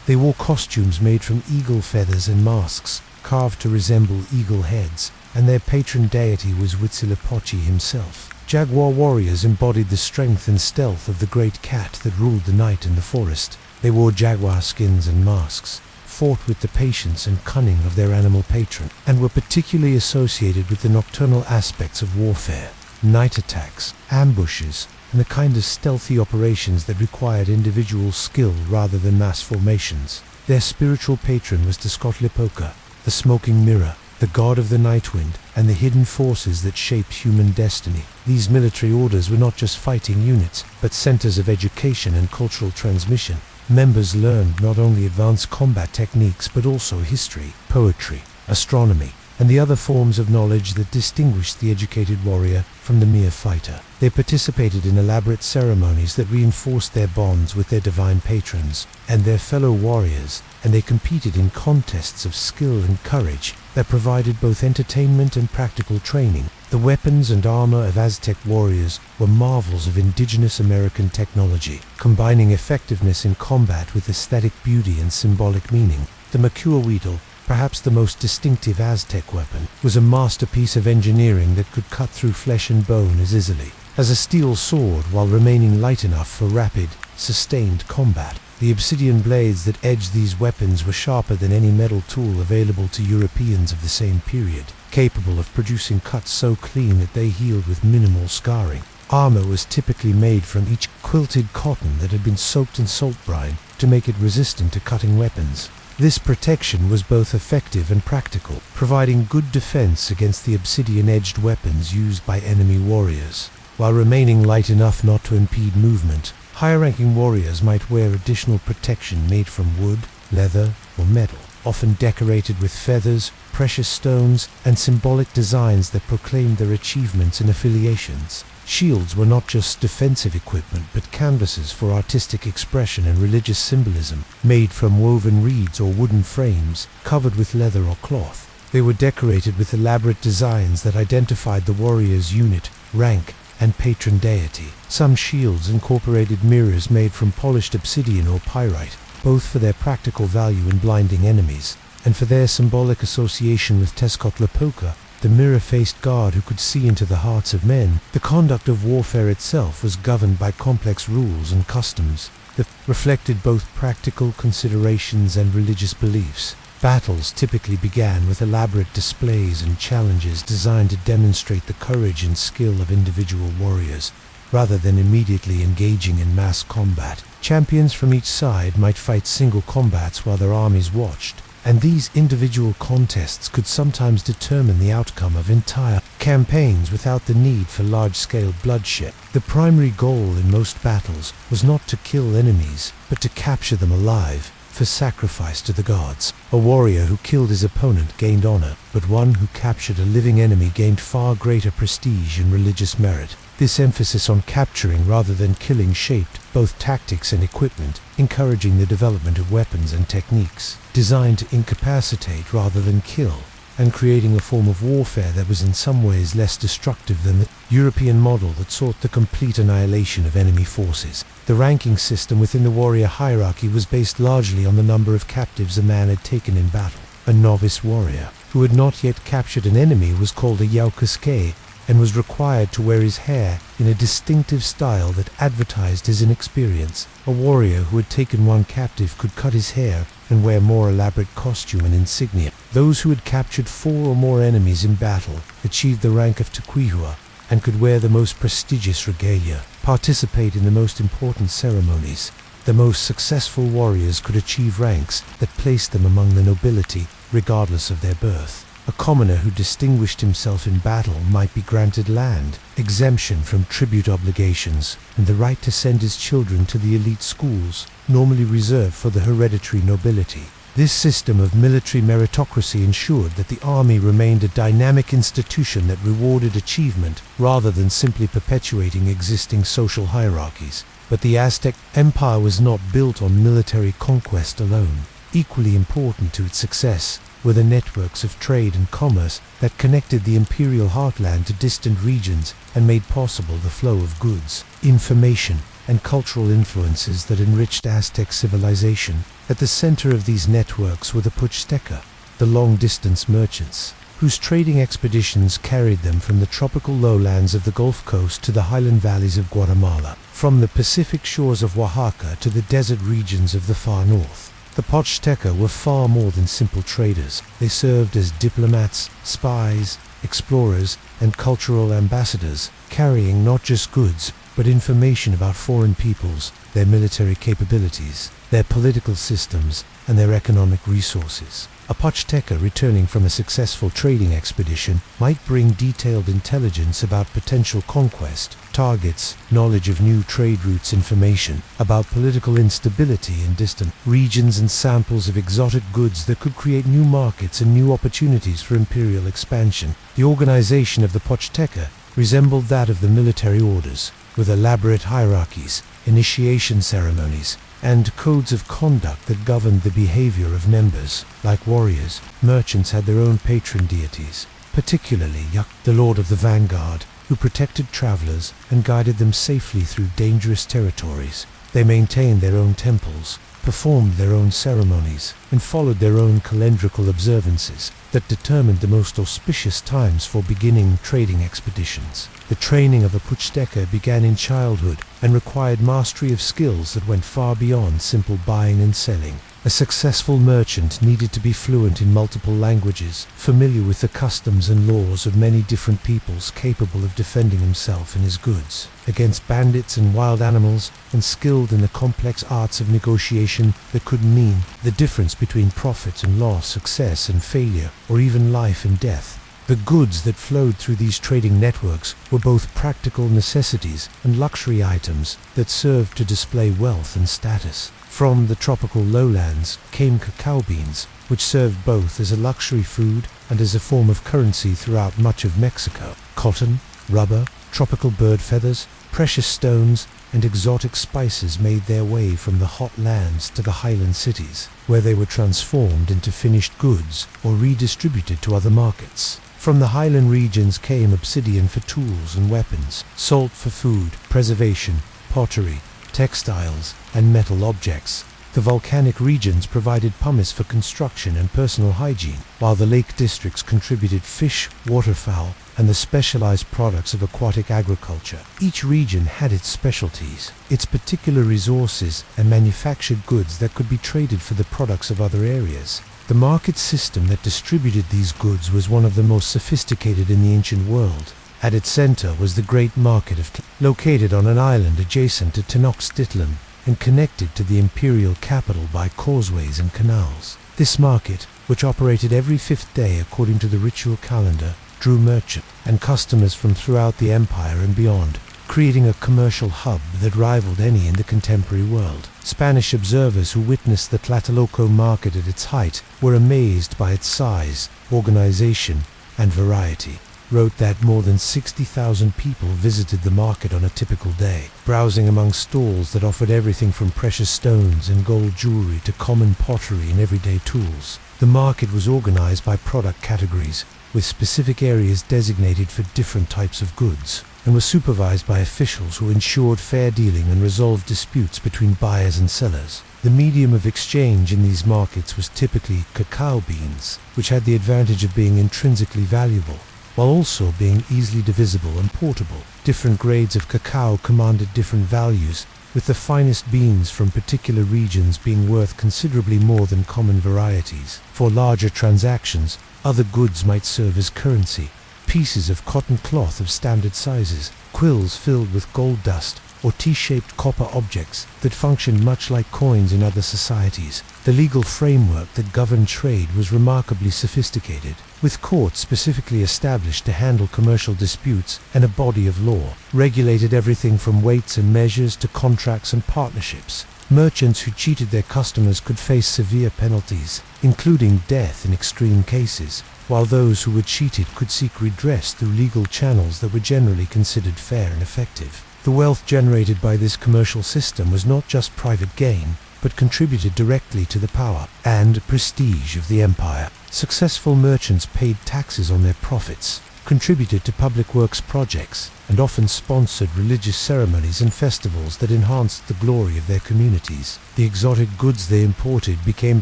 They wore costumes made from eagle feathers and masks, carved to resemble eagle heads, and their patron deity was Huitzilopochtli himself. Jaguar warriors embodied the strength and stealth of the great cat that ruled the night in the forest. They wore jaguar skins and masks, fought with the patience and cunning of their animal patron, and were particularly associated with the nocturnal aspects of warfare, night attacks, ambushes, and the kind of stealthy operations that required individual skill rather than mass formations. Their spiritual patron was Tezcatlipoca, the smoking mirror, the god of the night wind, and the hidden forces that shaped human destiny. These military orders were not just fighting units, but centers of education and cultural transmission. Members learned not only advanced combat techniques but also history, poetry, astronomy, and the other forms of knowledge that distinguished the educated warrior from the mere fighter. They participated in elaborate ceremonies that reinforced their bonds with their divine patrons and their fellow warriors, and they competed in contests of skill and courage that provided both entertainment and practical training. The weapons and armor of Aztec warriors were marvels of indigenous American technology, combining effectiveness in combat with aesthetic beauty and symbolic meaning. The macuahuitl, perhaps the most distinctive Aztec weapon, was a masterpiece of engineering that could cut through flesh and bone as easily as a steel sword while remaining light enough for rapid, sustained combat. The obsidian blades that edged these weapons were sharper than any metal tool available to Europeans of the same period, capable of producing cuts so clean that they healed with minimal scarring. Armor was typically made from each quilted cotton that had been soaked in salt brine to make it resistant to cutting weapons. This protection was both effective and practical, providing good defense against the obsidian-edged weapons used by enemy warriors. While remaining light enough not to impede movement, higher-ranking warriors might wear additional protection made from wood, leather, or metal, often decorated with feathers, precious stones, and symbolic designs that proclaimed their achievements and affiliations. Shields were not just defensive equipment, but canvases for artistic expression and religious symbolism, made from woven reeds or wooden frames, covered with leather or cloth. They were decorated with elaborate designs that identified the warrior's unit, rank, and patron deity. Some shields incorporated mirrors made from polished obsidian or pyrite, both for their practical value in blinding enemies, and for their symbolic association with Tezcatlipoca, the mirror-faced god who could see into the hearts of men. The conduct of warfare itself was governed by complex rules and customs that reflected both practical considerations and religious beliefs. Battles typically began with elaborate displays and challenges designed to demonstrate the courage and skill of individual warriors, rather than immediately engaging in mass combat. Champions from each side might fight single combats while their armies watched, and these individual contests could sometimes determine the outcome of entire campaigns without the need for large-scale bloodshed. The primary goal in most battles was not to kill enemies, but to capture them alive, for sacrifice to the gods. A warrior who killed his opponent gained honor, but one who captured a living enemy gained far greater prestige and religious merit. This emphasis on capturing rather than killing shaped both tactics and equipment, encouraging the development of weapons and techniques designed to incapacitate rather than kill, and creating a form of warfare that was in some ways less destructive than the European model that sought the complete annihilation of enemy forces. The ranking system within the warrior hierarchy was based largely on the number of captives a man had taken in battle. A novice warrior who had not yet captured an enemy was called a Yaukuske, and was required to wear his hair in a distinctive style that advertised his inexperience. A warrior who had taken one captive could cut his hair and wear more elaborate costume and insignia. Those who had captured 4 or more enemies in battle achieved the rank of Tequihua and could wear the most prestigious regalia, participate in the most important ceremonies. The most successful warriors could achieve ranks that placed them among the nobility, regardless of their birth. A commoner who distinguished himself in battle might be granted land, exemption from tribute obligations, and the right to send his children to the elite schools, normally reserved for the hereditary nobility. This system of military meritocracy ensured that the army remained a dynamic institution that rewarded achievement rather than simply perpetuating existing social hierarchies. But the Aztec Empire was not built on military conquest alone. Equally important to its success were the networks of trade and commerce that connected the imperial heartland to distant regions and made possible the flow of goods, information, and cultural influences that enriched Aztec civilization. At the center of these networks were the Pochteka, the long-distance merchants, whose trading expeditions carried them from the tropical lowlands of the Gulf Coast to the highland valleys of Guatemala, from the Pacific shores of Oaxaca to the desert regions of the far north. The Pochteka were far more than simple traders. They served as diplomats, spies, explorers, and cultural ambassadors, carrying not just goods, but information about foreign peoples, their military capabilities, their political systems, and their economic resources. A Pochteka returning from a successful trading expedition might bring detailed intelligence about potential conquest, targets, knowledge of new trade routes, information about political instability in distant regions, and samples of exotic goods that could create new markets and new opportunities for imperial expansion. The organization of the Pochteka resembled that of the military orders, with elaborate hierarchies, initiation ceremonies, and codes of conduct that governed the behavior of members. Like warriors, merchants had their own patron deities, particularly Yak, the lord of the vanguard, who protected travelers and guided them safely through dangerous territories. They maintained their own temples, performed their own ceremonies, and followed their own calendrical observances that determined the most auspicious times for beginning trading expeditions. The training of a Pochteka began in childhood and required mastery of skills that went far beyond simple buying and selling. A successful merchant needed to be fluent in multiple languages, familiar with the customs and laws of many different peoples, capable of defending himself and his goods against bandits and wild animals, and skilled in the complex arts of negotiation that could mean the difference between profit and loss, success and failure, or even life and death. The goods that flowed through these trading networks were both practical necessities and luxury items that served to display wealth and status. From the tropical lowlands came cacao beans, which served both as a luxury food and as a form of currency throughout much of Mexico. Cotton, rubber, tropical bird feathers, precious stones, and exotic spices made their way from the hot lands to the highland cities, where they were transformed into finished goods or redistributed to other markets. From the highland regions came obsidian for tools and weapons, salt for food, preservation, pottery, textiles, and metal objects. The volcanic regions provided pumice for construction and personal hygiene, while the lake districts contributed fish, waterfowl, and the specialized products of aquatic agriculture. Each region had its specialties, its particular resources, and manufactured goods that could be traded for the products of other areas. The market system that distributed these goods was one of the most sophisticated in the ancient world. At its center was the Great Market of located on an island adjacent to Tenochtitlan and connected to the imperial capital by causeways and canals. This market, which operated every 5th day according to the ritual calendar, drew merchants and customers from throughout the empire and beyond, creating a commercial hub that rivaled any in the contemporary world. Spanish observers who witnessed the Tlatelolco market at its height were amazed by its size, organization, and variety. Wrote that more than 60,000 people visited the market on a typical day, browsing among stalls that offered everything from precious stones and gold jewelry to common pottery and everyday tools. The market was organized by product categories, with specific areas designated for different types of goods, and was supervised by officials who ensured fair dealing and resolved disputes between buyers and sellers. The medium of exchange in these markets was typically cacao beans, which had the advantage of being intrinsically valuable, while also being easily divisible and portable. Different grades of cacao commanded different values, with the finest beans from particular regions being worth considerably more than common varieties. For larger transactions, other goods might serve as currency: pieces of cotton cloth of standard sizes, quills filled with gold dust, or T-shaped copper objects that functioned much like coins in other societies. The legal framework that governed trade was remarkably sophisticated, with courts specifically established to handle commercial disputes, and a body of law regulated everything from weights and measures to contracts and partnerships. Merchants who cheated their customers could face severe penalties, including death in extreme cases, while those who were cheated could seek redress through legal channels that were generally considered fair and effective. The wealth generated by this commercial system was not just private gain, but contributed directly to the power and prestige of the empire. Successful merchants paid taxes on their profits, contributed to public works projects, and often sponsored religious ceremonies and festivals that enhanced the glory of their communities. The exotic goods they imported became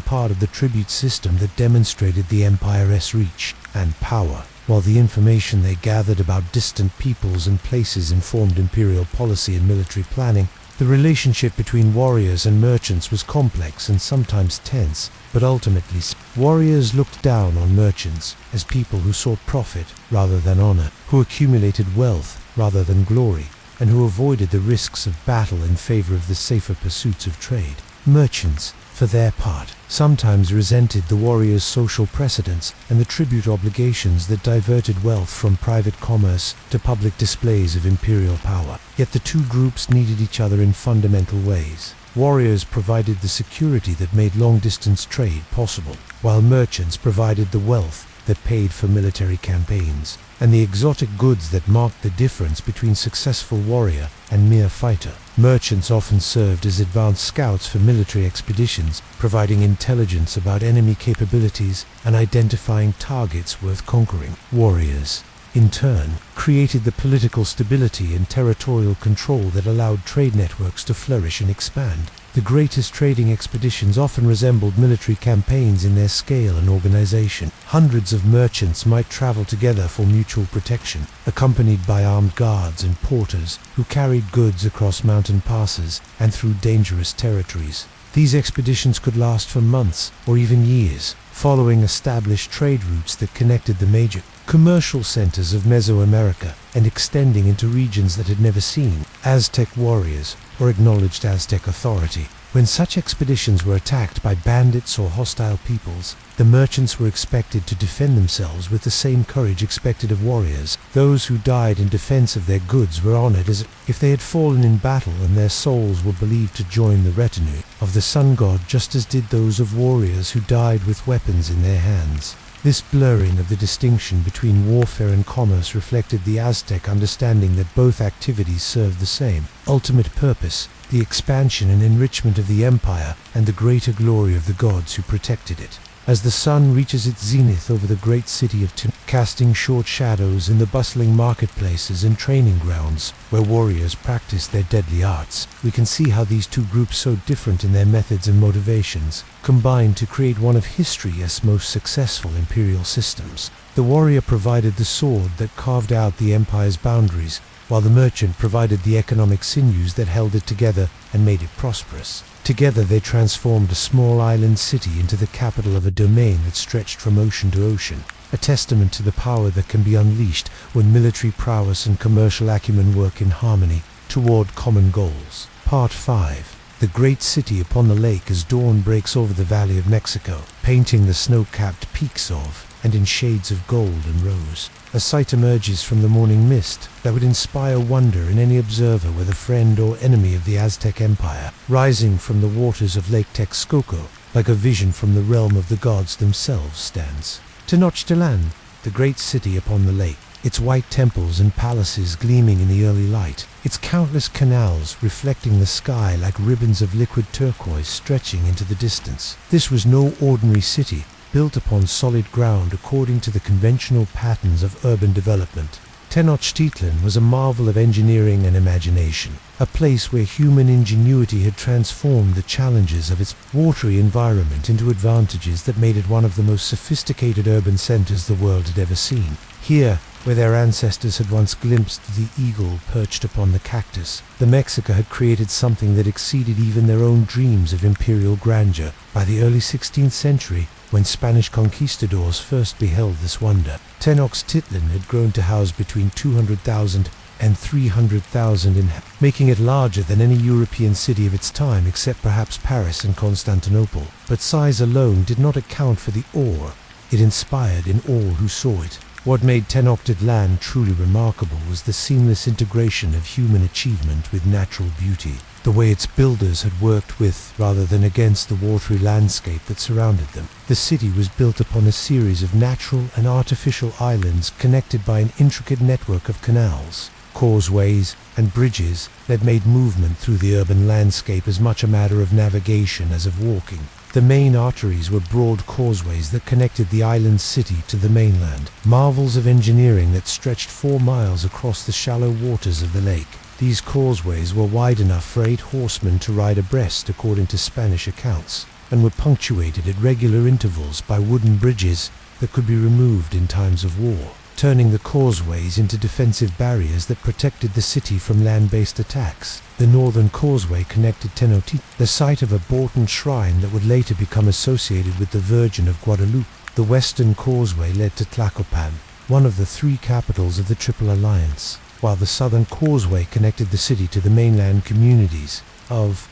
part of the tribute system that demonstrated the empire's reach and power, while the information they gathered about distant peoples and places informed imperial policy and military planning. The relationship between warriors and merchants was complex and sometimes tense, but ultimately, warriors looked down on merchants as people who sought profit rather than honor, who accumulated wealth rather than glory, and who avoided the risks of battle in favor of the safer pursuits of trade. Merchants, for their part, sometimes resented the warriors' social precedence and the tribute obligations that diverted wealth from private commerce to public displays of imperial power. Yet the two groups needed each other in fundamental ways. Warriors provided the security that made long-distance trade possible, while merchants provided the wealth that paid for military campaigns, and the exotic goods that marked the difference between successful warrior and mere fighter. Merchants often served as advanced scouts for military expeditions, providing intelligence about enemy capabilities and identifying targets worth conquering. Warriors, in turn, created the political stability and territorial control that allowed trade networks to flourish and expand. The greatest trading expeditions often resembled military campaigns in their scale and organization. Hundreds of merchants might travel together for mutual protection, accompanied by armed guards and porters who carried goods across mountain passes and through dangerous territories. These expeditions could last for months or even years, following established trade routes that connected the major commercial centers of Mesoamerica and extending into regions that had never seen Aztec warriors or acknowledged Aztec authority. When such expeditions were attacked by bandits or hostile peoples, the merchants were expected to defend themselves with the same courage expected of warriors. Those who died in defense of their goods were honored as if they had fallen in battle, and their souls were believed to join the retinue of the sun god, just as did those of warriors who died with weapons in their hands. This blurring of the distinction between warfare and commerce reflected the Aztec understanding that both activities served the same ultimate purpose: the expansion and enrichment of the empire and the greater glory of the gods who protected it. As the sun reaches its zenith over the great city of Tenochtitlan, casting short shadows in the bustling marketplaces and training grounds where warriors practiced their deadly arts, we can see how these two groups, so different in their methods and motivations, combined to create one of history's most successful imperial systems. The warrior provided the sword that carved out the empire's boundaries, while the merchant provided the economic sinews that held it together and made it prosperous. Together they transformed a small island city into the capital of a domain that stretched from ocean to ocean, a testament to the power that can be unleashed when military prowess and commercial acumen work in harmony toward common goals. Part 5. The great city upon the lake as dawn breaks over the Valley of Mexico, painting the snow-capped peaks of and in shades of gold and rose. A sight emerges from the morning mist that would inspire wonder in any observer, whether friend or enemy of the Aztec Empire, rising from the waters of Lake Texcoco, like a vision from the realm of the gods themselves, stands Tenochtitlan, the great city upon the lake, its white temples and palaces gleaming in the early light, its countless canals reflecting the sky like ribbons of liquid turquoise stretching into the distance. This was no ordinary city, built upon solid ground according to the conventional patterns of urban development. Tenochtitlan was a marvel of engineering and imagination, a place where human ingenuity had transformed the challenges of its watery environment into advantages that made it one of the most sophisticated urban centers the world had ever seen. Here, where their ancestors had once glimpsed the eagle perched upon the cactus, the Mexica had created something that exceeded even their own dreams of imperial grandeur. By the early 16th century, when Spanish conquistadors first beheld this wonder, Tenochtitlan had grown to house between 200,000 and 300,000 making it larger than any European city of its time except perhaps Paris and Constantinople. But size alone did not account for the awe it inspired in all who saw it. What made Tenochtitlan truly remarkable was the seamless integration of human achievement with natural beauty, the way its builders had worked with rather than against the watery landscape that surrounded them. The city was built upon a series of natural and artificial islands connected by an intricate network of canals. Causeways and bridges that made movement through the urban landscape as much a matter of navigation as of walking. The main arteries were broad causeways that connected the island city to the mainland, marvels of engineering that stretched 4 miles across the shallow waters of the lake. These causeways were wide enough for 8 horsemen to ride abreast according to Spanish accounts, and were punctuated at regular intervals by wooden bridges that could be removed in times of war, turning the causeways into defensive barriers that protected the city from land-based attacks. The northern causeway connected Tenochtitlan, the site of a Borton shrine that would later become associated with the Virgin of Guadalupe. The western causeway led to Tlacopan, one of the 3 capitals of the Triple Alliance, while the southern causeway connected the city to the mainland communities of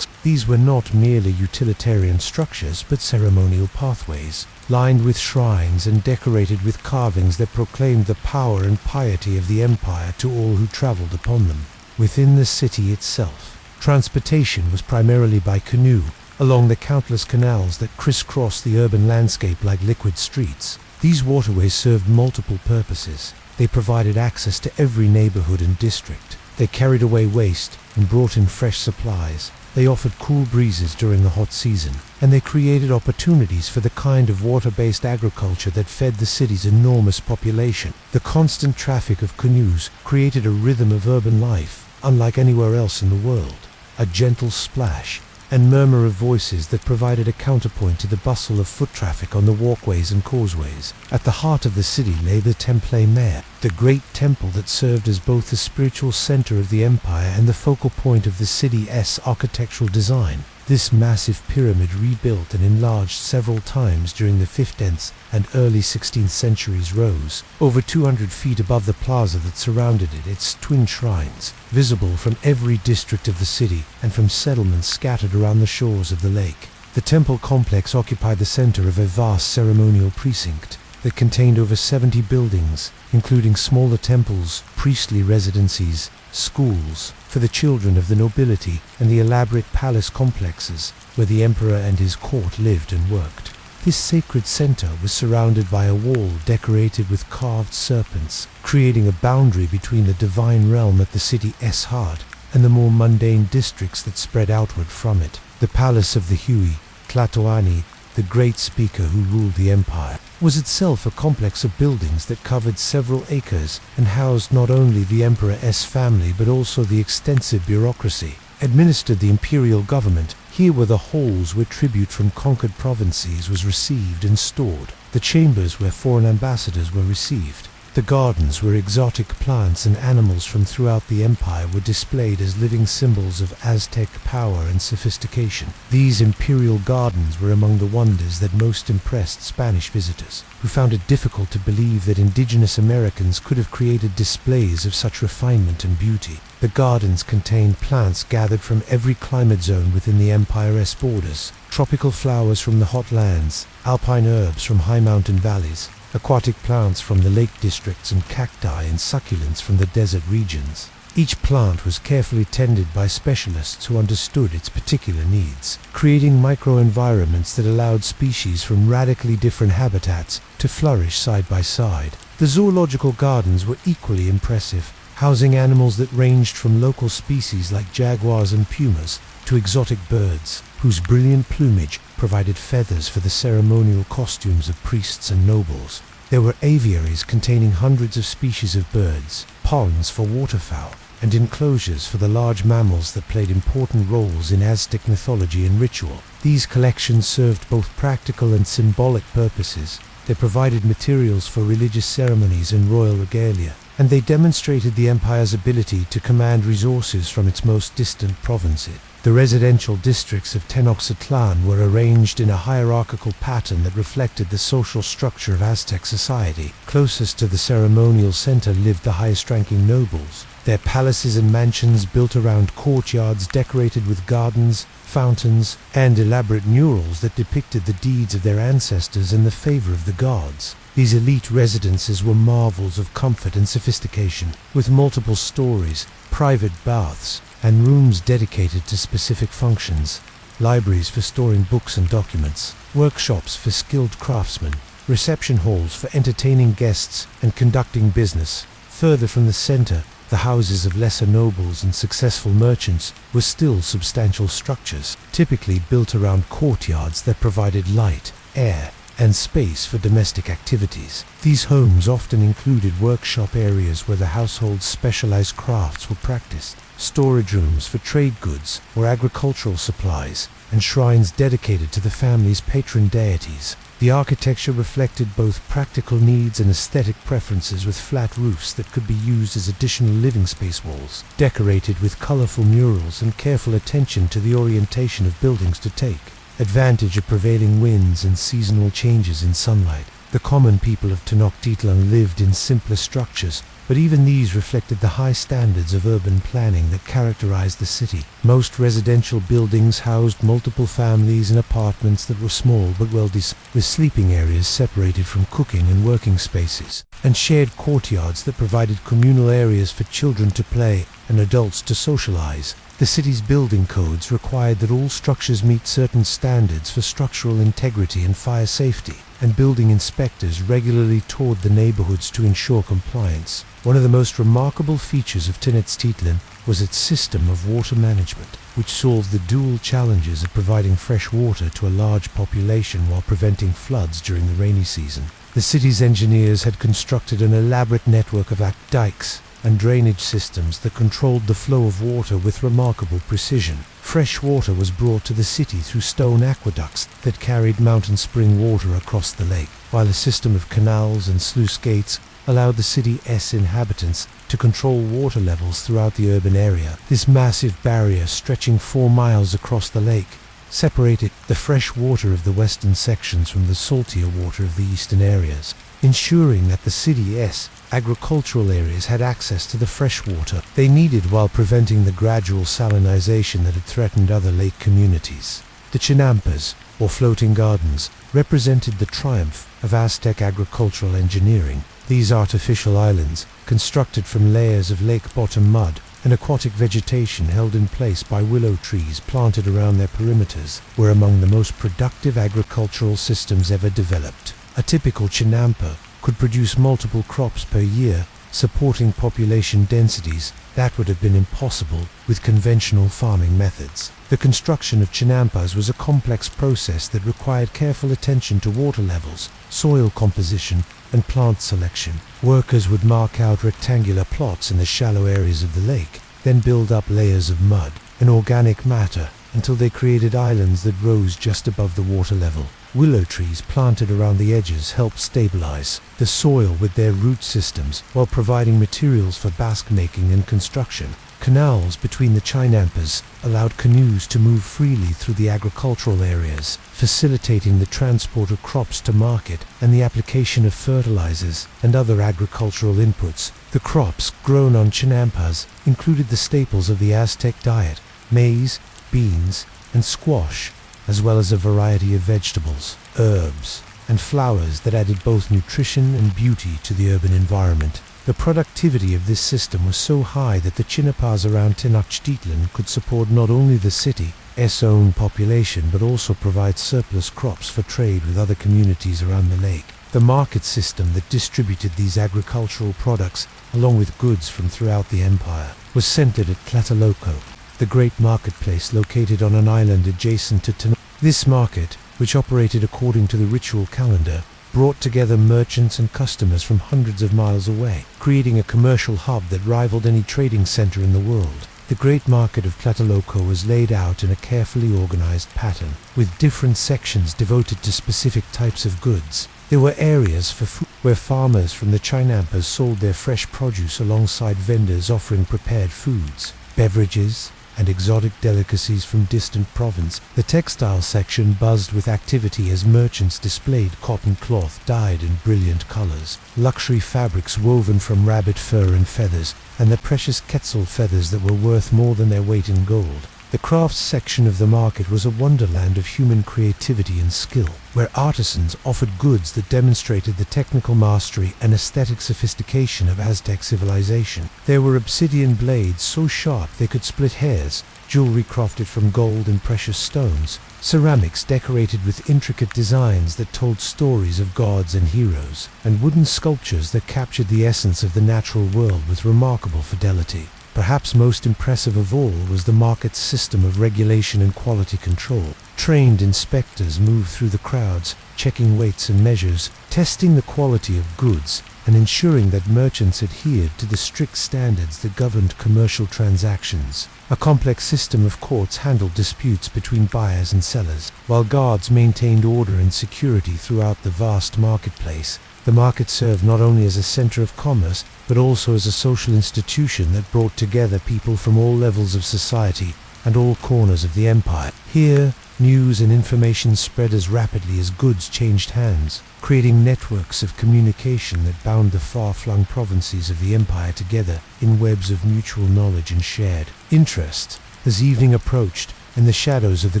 These were not merely utilitarian structures, but ceremonial pathways, lined with shrines and decorated with carvings that proclaimed the power and piety of the empire to all who traveled upon them. Within the city itself, transportation was primarily by canoe, along the countless canals that crisscrossed the urban landscape like liquid streets. These waterways served multiple purposes. They provided access to every neighborhood and district. They carried away waste and brought in fresh supplies. They offered cool breezes during the hot season, and they created opportunities for the kind of water-based agriculture that fed the city's enormous population. The constant traffic of canoes created a rhythm of urban life, unlike anywhere else in the world. A gentle splash and murmur of voices that provided a counterpoint to the bustle of foot traffic on the walkways and causeways. At the heart of the city lay the Temple Mayor, the great temple that served as both the spiritual center of the empire and the focal point of the city's architectural design. This massive pyramid, rebuilt and enlarged several times during the 15th and early 16th centuries, rose over 200 feet above the plaza that surrounded it, its twin shrines, visible from every district of the city and from settlements scattered around the shores of the lake. The temple complex occupied the center of a vast ceremonial precinct that contained over 70 buildings, including smaller temples, priestly residencies, schools for the children of the nobility, and the elaborate palace complexes where the emperor and his court lived and worked. This sacred center was surrounded by a wall decorated with carved serpents, creating a boundary between the divine realm at the city's heart and the more mundane districts that spread outward from it. The palace of the Hui, Tlatoani, the great speaker who ruled the empire, was itself a complex of buildings that covered several acres and housed not only the emperor's family but also the extensive bureaucracy. Administered the imperial government, here were the halls where tribute from conquered provinces was received and stored, the chambers where foreign ambassadors were received. The gardens where exotic plants and animals from throughout the empire were displayed as living symbols of Aztec power and sophistication. These imperial gardens were among the wonders that most impressed Spanish visitors, who found it difficult to believe that indigenous Americans could have created displays of such refinement and beauty. The gardens contained plants gathered from every climate zone within the empire's borders, tropical flowers from the hot lands, alpine herbs from high mountain valleys, aquatic plants from the lake districts, and cacti and succulents from the desert regions. Each plant was carefully tended by specialists who understood its particular needs, creating microenvironments that allowed species from radically different habitats to flourish side by side. The zoological gardens were equally impressive, housing animals that ranged from local species like jaguars and pumas to exotic birds, whose brilliant plumage provided feathers for the ceremonial costumes of priests and nobles. There were aviaries containing hundreds of species of birds, ponds for waterfowl, and enclosures for the large mammals that played important roles in Aztec mythology and ritual. These collections served both practical and symbolic purposes. They provided materials for religious ceremonies and royal regalia, and they demonstrated the empire's ability to command resources from its most distant provinces. The residential districts of Tenochtitlan were arranged in a hierarchical pattern that reflected the social structure of Aztec society. Closest to the ceremonial center lived the highest-ranking nobles, their palaces and mansions built around courtyards decorated with gardens, fountains, and elaborate murals that depicted the deeds of their ancestors and the favor of the gods. These elite residences were marvels of comfort and sophistication, with multiple stories, private baths, and rooms dedicated to specific functions, libraries for storing books and documents, workshops for skilled craftsmen, reception halls for entertaining guests and conducting business. Further from the center, The houses of lesser nobles and successful merchants were still substantial structures, typically built around courtyards that provided light, air, and space for domestic activities. These homes often included workshop areas where the household's specialized crafts were practiced, storage rooms for trade goods or agricultural supplies, and shrines dedicated to the family's patron deities. The architecture reflected both practical needs and aesthetic preferences, with flat roofs that could be used as additional living space walls, decorated with colorful murals and careful attention to the orientation of buildings to take advantage of prevailing winds and seasonal changes in sunlight. The common people of Tenochtitlan lived in simpler structures, but even these reflected the high standards of urban planning that characterized the city. Most residential buildings housed multiple families in apartments that were small but well designed, with sleeping areas separated from cooking and working spaces, and shared courtyards that provided communal areas for children to play and adults to socialize. The city's building codes required that all structures meet certain standards for structural integrity and fire safety, and building inspectors regularly toured the neighborhoods to ensure compliance. One of the most remarkable features of Tenochtitlan was its system of water management, which solved the dual challenges of providing fresh water to a large population while preventing floods during the rainy season. The city's engineers had constructed an elaborate network of dikes and drainage systems that controlled the flow of water with remarkable precision. Fresh water was brought to the city through stone aqueducts that carried mountain spring water across the lake, while a system of canals and sluice gates allowed the city's inhabitants to control water levels throughout the urban area. This massive barrier, stretching 4 miles across the lake, separated the fresh water of the western sections from the saltier water of the eastern areas, ensuring that the city's agricultural areas had access to the fresh water they needed while preventing the gradual salinization that had threatened other lake communities. The chinampas, or floating gardens, represented the triumph of Aztec agricultural engineering. These artificial islands, constructed from layers of lake-bottom mud and aquatic vegetation held in place by willow trees planted around their perimeters, were among the most productive agricultural systems ever developed. A typical chinampa could produce multiple crops per year, supporting population densities that would have been impossible with conventional farming methods. The construction of chinampas was a complex process that required careful attention to water levels, soil composition, and plant selection. Workers would mark out rectangular plots in the shallow areas of the lake, then build up layers of mud and organic matter until they created islands that rose just above the water level. Willow trees planted around the edges helped stabilize the soil with their root systems while providing materials for basque making and construction. Canals between the chinampas allowed canoes to move freely through the agricultural areas, facilitating the transport of crops to market and the application of fertilizers and other agricultural inputs. The crops grown on chinampas included the staples of the Aztec diet: maize, beans, and squash, as well as a variety of vegetables, herbs, and flowers that added both nutrition and beauty to the urban environment. The productivity of this system was so high that the chinampas around Tenochtitlan could support not only the city's own population but also provide surplus crops for trade with other communities around the lake. The market system that distributed these agricultural products, along with goods from throughout the empire, was centered at Tlatelolco, the great marketplace located on an island adjacent to Tenochtitlan. This market, which operated according to the ritual calendar, brought together merchants and customers from hundreds of miles away, creating a commercial hub that rivaled any trading center in the world. The great market of Tlatelolco was laid out in a carefully organized pattern, with different sections devoted to specific types of goods. There were areas for food, where farmers from the chinampas sold their fresh produce alongside vendors offering prepared foods, beverages, and exotic delicacies from distant province. The textile section buzzed with activity as merchants displayed cotton cloth dyed in brilliant colors, luxury fabrics woven from rabbit fur and feathers, and the precious quetzal feathers that were worth more than their weight in gold. The crafts section of the market was a wonderland of human creativity and skill, where artisans offered goods that demonstrated the technical mastery and aesthetic sophistication of Aztec civilization. There were obsidian blades so sharp they could split hairs, jewelry crafted from gold and precious stones, ceramics decorated with intricate designs that told stories of gods and heroes, and wooden sculptures that captured the essence of the natural world with remarkable fidelity. Perhaps most impressive of all was the market's system of regulation and quality control. Trained inspectors moved through the crowds, checking weights and measures, testing the quality of goods, and ensuring that merchants adhered to the strict standards that governed commercial transactions. A complex system of courts handled disputes between buyers and sellers, while guards maintained order and security throughout the vast marketplace. The market served not only as a center of commerce, but also as a social institution that brought together people from all levels of society and all corners of the empire. Here, news and information spread as rapidly as goods changed hands, creating networks of communication that bound the far-flung provinces of the empire together in webs of mutual knowledge and shared interest. As evening approached, and the shadows of the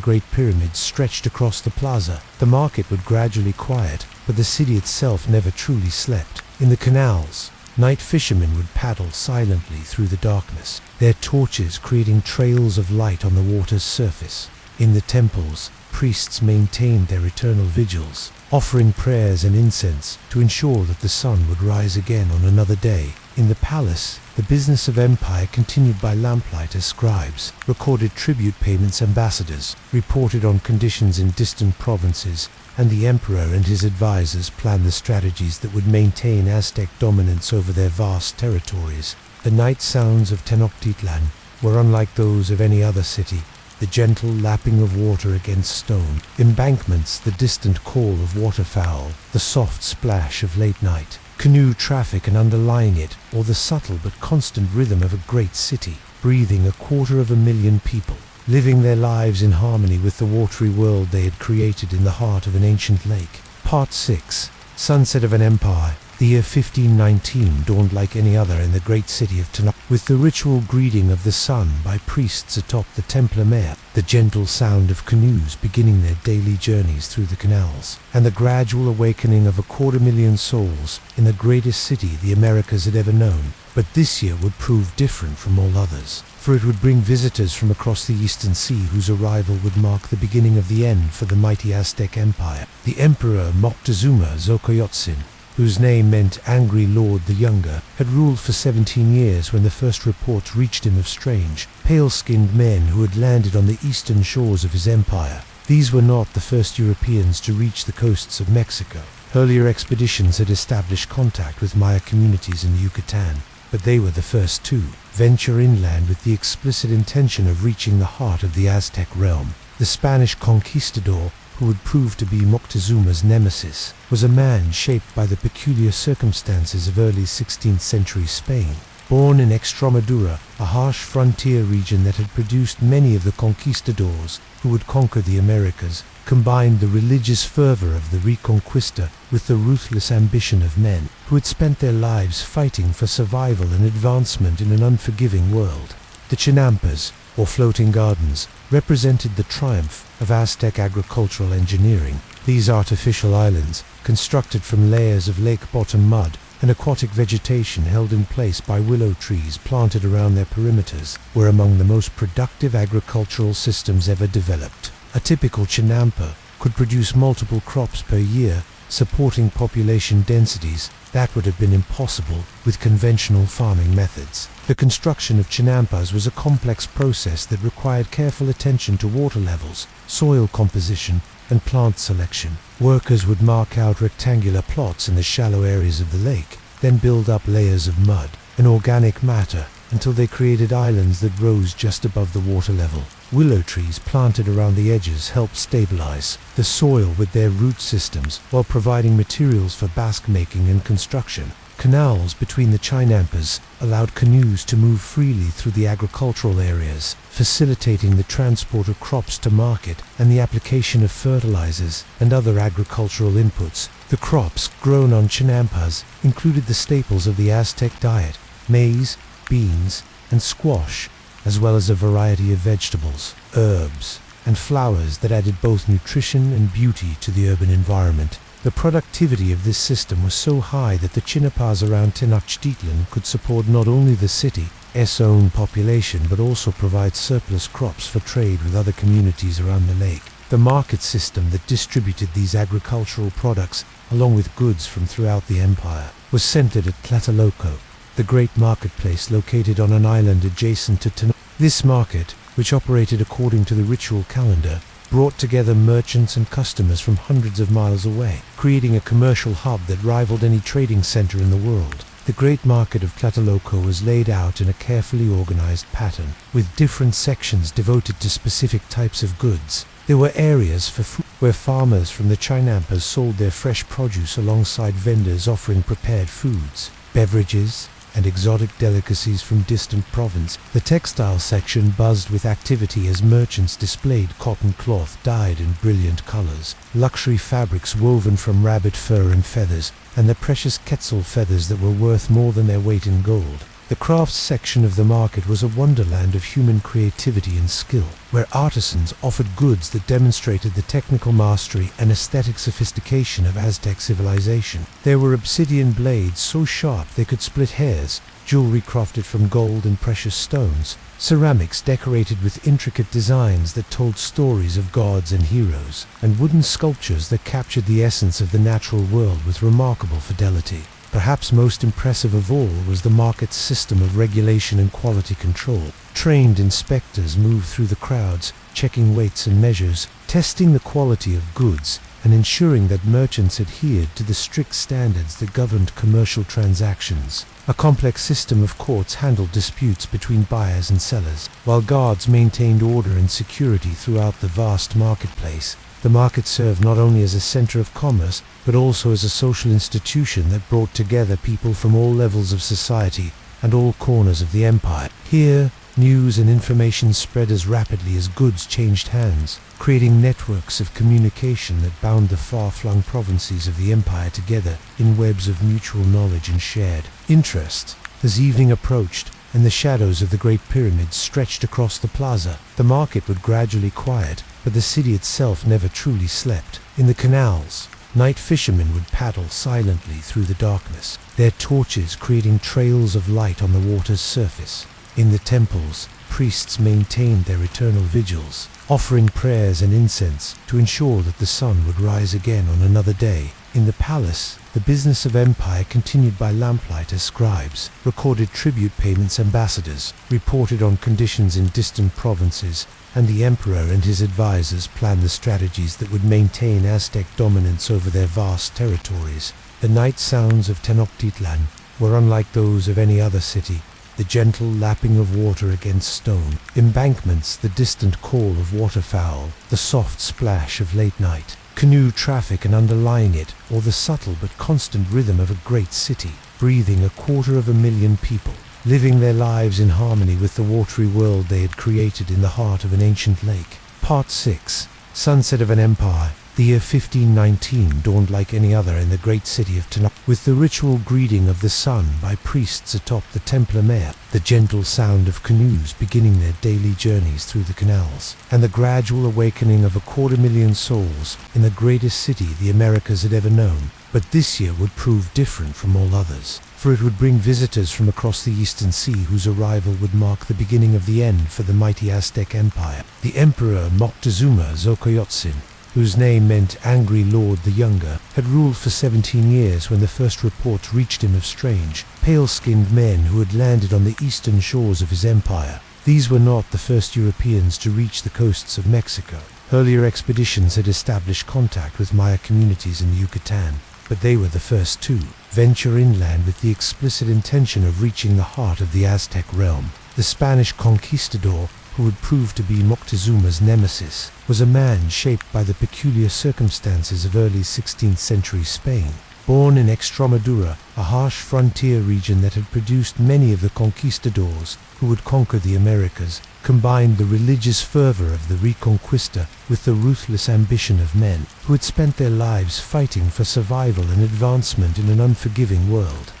Great Pyramids stretched across the plaza, the market would gradually quiet, but the city itself never truly slept. In the canals, night fishermen would paddle silently through the darkness, their torches creating trails of light on the water's surface. In the temples, priests maintained their eternal vigils, offering prayers and incense to ensure that the sun would rise again on another day. In the palace, the business of empire continued by lamplight as scribes, recorded tribute payments ambassadors, reported on conditions in distant provinces, and the emperor and his advisors planned the strategies that would maintain Aztec dominance over their vast territories. The night sounds of Tenochtitlan were unlike those of any other city. The gentle lapping of water against stone, embankments, the distant call of waterfowl, the soft splash of late night, canoe traffic and underlying it, or the subtle but constant rhythm of a great city, breathing 250,000 people, living their lives in harmony with the watery world they had created in the heart of an ancient lake. Part 6. Sunset of an Empire. The year 1519 dawned like any other in the great city of Tenochtitlan, with the ritual greeting of the sun by priests atop the Temple Mare, the gentle sound of canoes beginning their daily journeys through the canals, and the gradual awakening of 250,000 souls in the greatest city the Americas had ever known. But this year would prove different from all others, for it would bring visitors from across the eastern sea whose arrival would mark the beginning of the end for the mighty Aztec Empire. The Emperor Moctezuma Xocoyotzin, whose name meant Angry Lord the Younger, had ruled for 17 years when the first reports reached him of strange, pale-skinned men who had landed on the eastern shores of his empire. These were not the first Europeans to reach the coasts of Mexico. Earlier expeditions had established contact with Maya communities in the Yucatan, but they were the first to venture inland with the explicit intention of reaching the heart of the Aztec realm. The Spanish conquistador, who would prove to be Moctezuma's nemesis, was a man shaped by the peculiar circumstances of early 16th century Spain. Born in Extremadura, a harsh frontier region that had produced many of the conquistadors who would conquer the Americas, combined the religious fervor of the Reconquista with the ruthless ambition of men who had spent their lives fighting for survival and advancement in an unforgiving world. The Chinampas, or floating gardens, represented the triumph of Aztec agricultural engineering. These artificial islands, constructed from layers of lake-bottom mud and aquatic vegetation held in place by willow trees planted around their perimeters, were among the most productive agricultural systems ever developed. A typical Chinampa could produce multiple crops per year, supporting population densities that would have been impossible with conventional farming methods. The construction of Chinampas was a complex process that required careful attention to water levels, soil composition, and plant selection. Workers would mark out rectangular plots in the shallow areas of the lake, then build up layers of mud and organic matter until they created islands that rose just above the water level. Willow trees planted around the edges helped stabilize the soil with their root systems while providing materials for basque making and construction. Canals between the Chinampas allowed canoes to move freely through the agricultural areas, facilitating the transport of crops to market and the application of fertilizers and other agricultural inputs. The crops grown on Chinampas included the staples of the Aztec diet: maize, beans, and squash, as well as a variety of vegetables, herbs, and flowers that added both nutrition and beauty to the urban environment. The productivity of this system was so high that the Chinapas around Tenochtitlan could support not only the city's own population but also provide surplus crops for trade with other communities around the lake. The market system that distributed these agricultural products, along with goods from throughout the empire, was centered at Tlatelolco, the great marketplace located on an island adjacent to Tenochtitlan. This market, which operated according to the ritual calendar, brought together merchants and customers from hundreds of miles away, creating a commercial hub that rivaled any trading center in the world. The great market of Tlatelolco was laid out in a carefully organized pattern, with different sections devoted to specific types of goods. There were areas for food, where farmers from the Chinampas sold their fresh produce alongside vendors offering prepared foods, beverages, and exotic delicacies from distant provinces. The textile section buzzed with activity as merchants displayed cotton cloth dyed in brilliant colors, luxury fabrics woven from rabbit fur and feathers, and the precious quetzal feathers that were worth more than their weight in gold. The crafts section of the market was a wonderland of human creativity and skill, where artisans offered goods that demonstrated the technical mastery and aesthetic sophistication of Aztec civilization. There were obsidian blades so sharp they could split hairs, jewelry crafted from gold and precious stones, ceramics decorated with intricate designs that told stories of gods and heroes, and wooden sculptures that captured the essence of the natural world with remarkable fidelity. Perhaps most impressive of all was the market's system of regulation and quality control. Trained inspectors moved through the crowds, checking weights and measures, testing the quality of goods, and ensuring that merchants adhered to the strict standards that governed commercial transactions. A complex system of courts handled disputes between buyers and sellers, while guards maintained order and security throughout the vast marketplace. The market served not only as a center of commerce, but also as a social institution that brought together people from all levels of society and all corners of the empire. Here, news and information spread as rapidly as goods changed hands, creating networks of communication that bound the far-flung provinces of the empire together in webs of mutual knowledge and shared interest. As evening approached, and the shadows of the Great Pyramids stretched across the plaza, the market would gradually quiet, but the city itself never truly slept. In the canals, night fishermen would paddle silently through the darkness, their torches creating trails of light on the water's surface. In the temples, priests maintained their eternal vigils, offering prayers and incense to ensure that the sun would rise again on another day. In the palace, the business of empire continued by lamplight as scribes recorded tribute payments, ambassadors reported on conditions in distant provinces, and the emperor and his advisors planned the strategies that would maintain Aztec dominance over their vast territories. The night sounds of Tenochtitlan were unlike those of any other city. The gentle lapping of water against stone, embankments, the distant call of waterfowl, the soft splash of late night canoe traffic, and underlying it, or the subtle but constant rhythm of a great city, breathing 250,000 people, living their lives in harmony with the watery world they had created in the heart of an ancient lake. Part 6. Sunset of an Empire. The year 1519 dawned like any other in the great city of Tenochtitlan, with the ritual greeting of the sun by priests atop the Temple Mayor, the gentle sound of canoes beginning their daily journeys through the canals, and the gradual awakening of 250,000 souls in the greatest city the Americas had ever known. But this year would prove different from all others, for it would bring visitors from across the eastern sea whose arrival would mark the beginning of the end for the mighty Aztec Empire. The Emperor Moctezuma Xocoyotzin, whose name meant Angry Lord the Younger, had ruled for 17 years when the first reports reached him of strange, pale-skinned men who had landed on the eastern shores of his empire. These were not the first Europeans to reach the coasts of Mexico. Earlier expeditions had established contact with Maya communities in the Yucatan, but they were the first to venture inland with the explicit intention of reaching the heart of the Aztec realm. The Spanish conquistador, who would prove to be Moctezuma's nemesis, was a man shaped by the peculiar circumstances of early 16th century Spain. Born in Extremadura, a harsh frontier region that had produced many of the conquistadors who would conquer the Americas, combined the religious fervor of the Reconquista with the ruthless ambition of men who had spent their lives fighting for survival and advancement in an unforgiving world.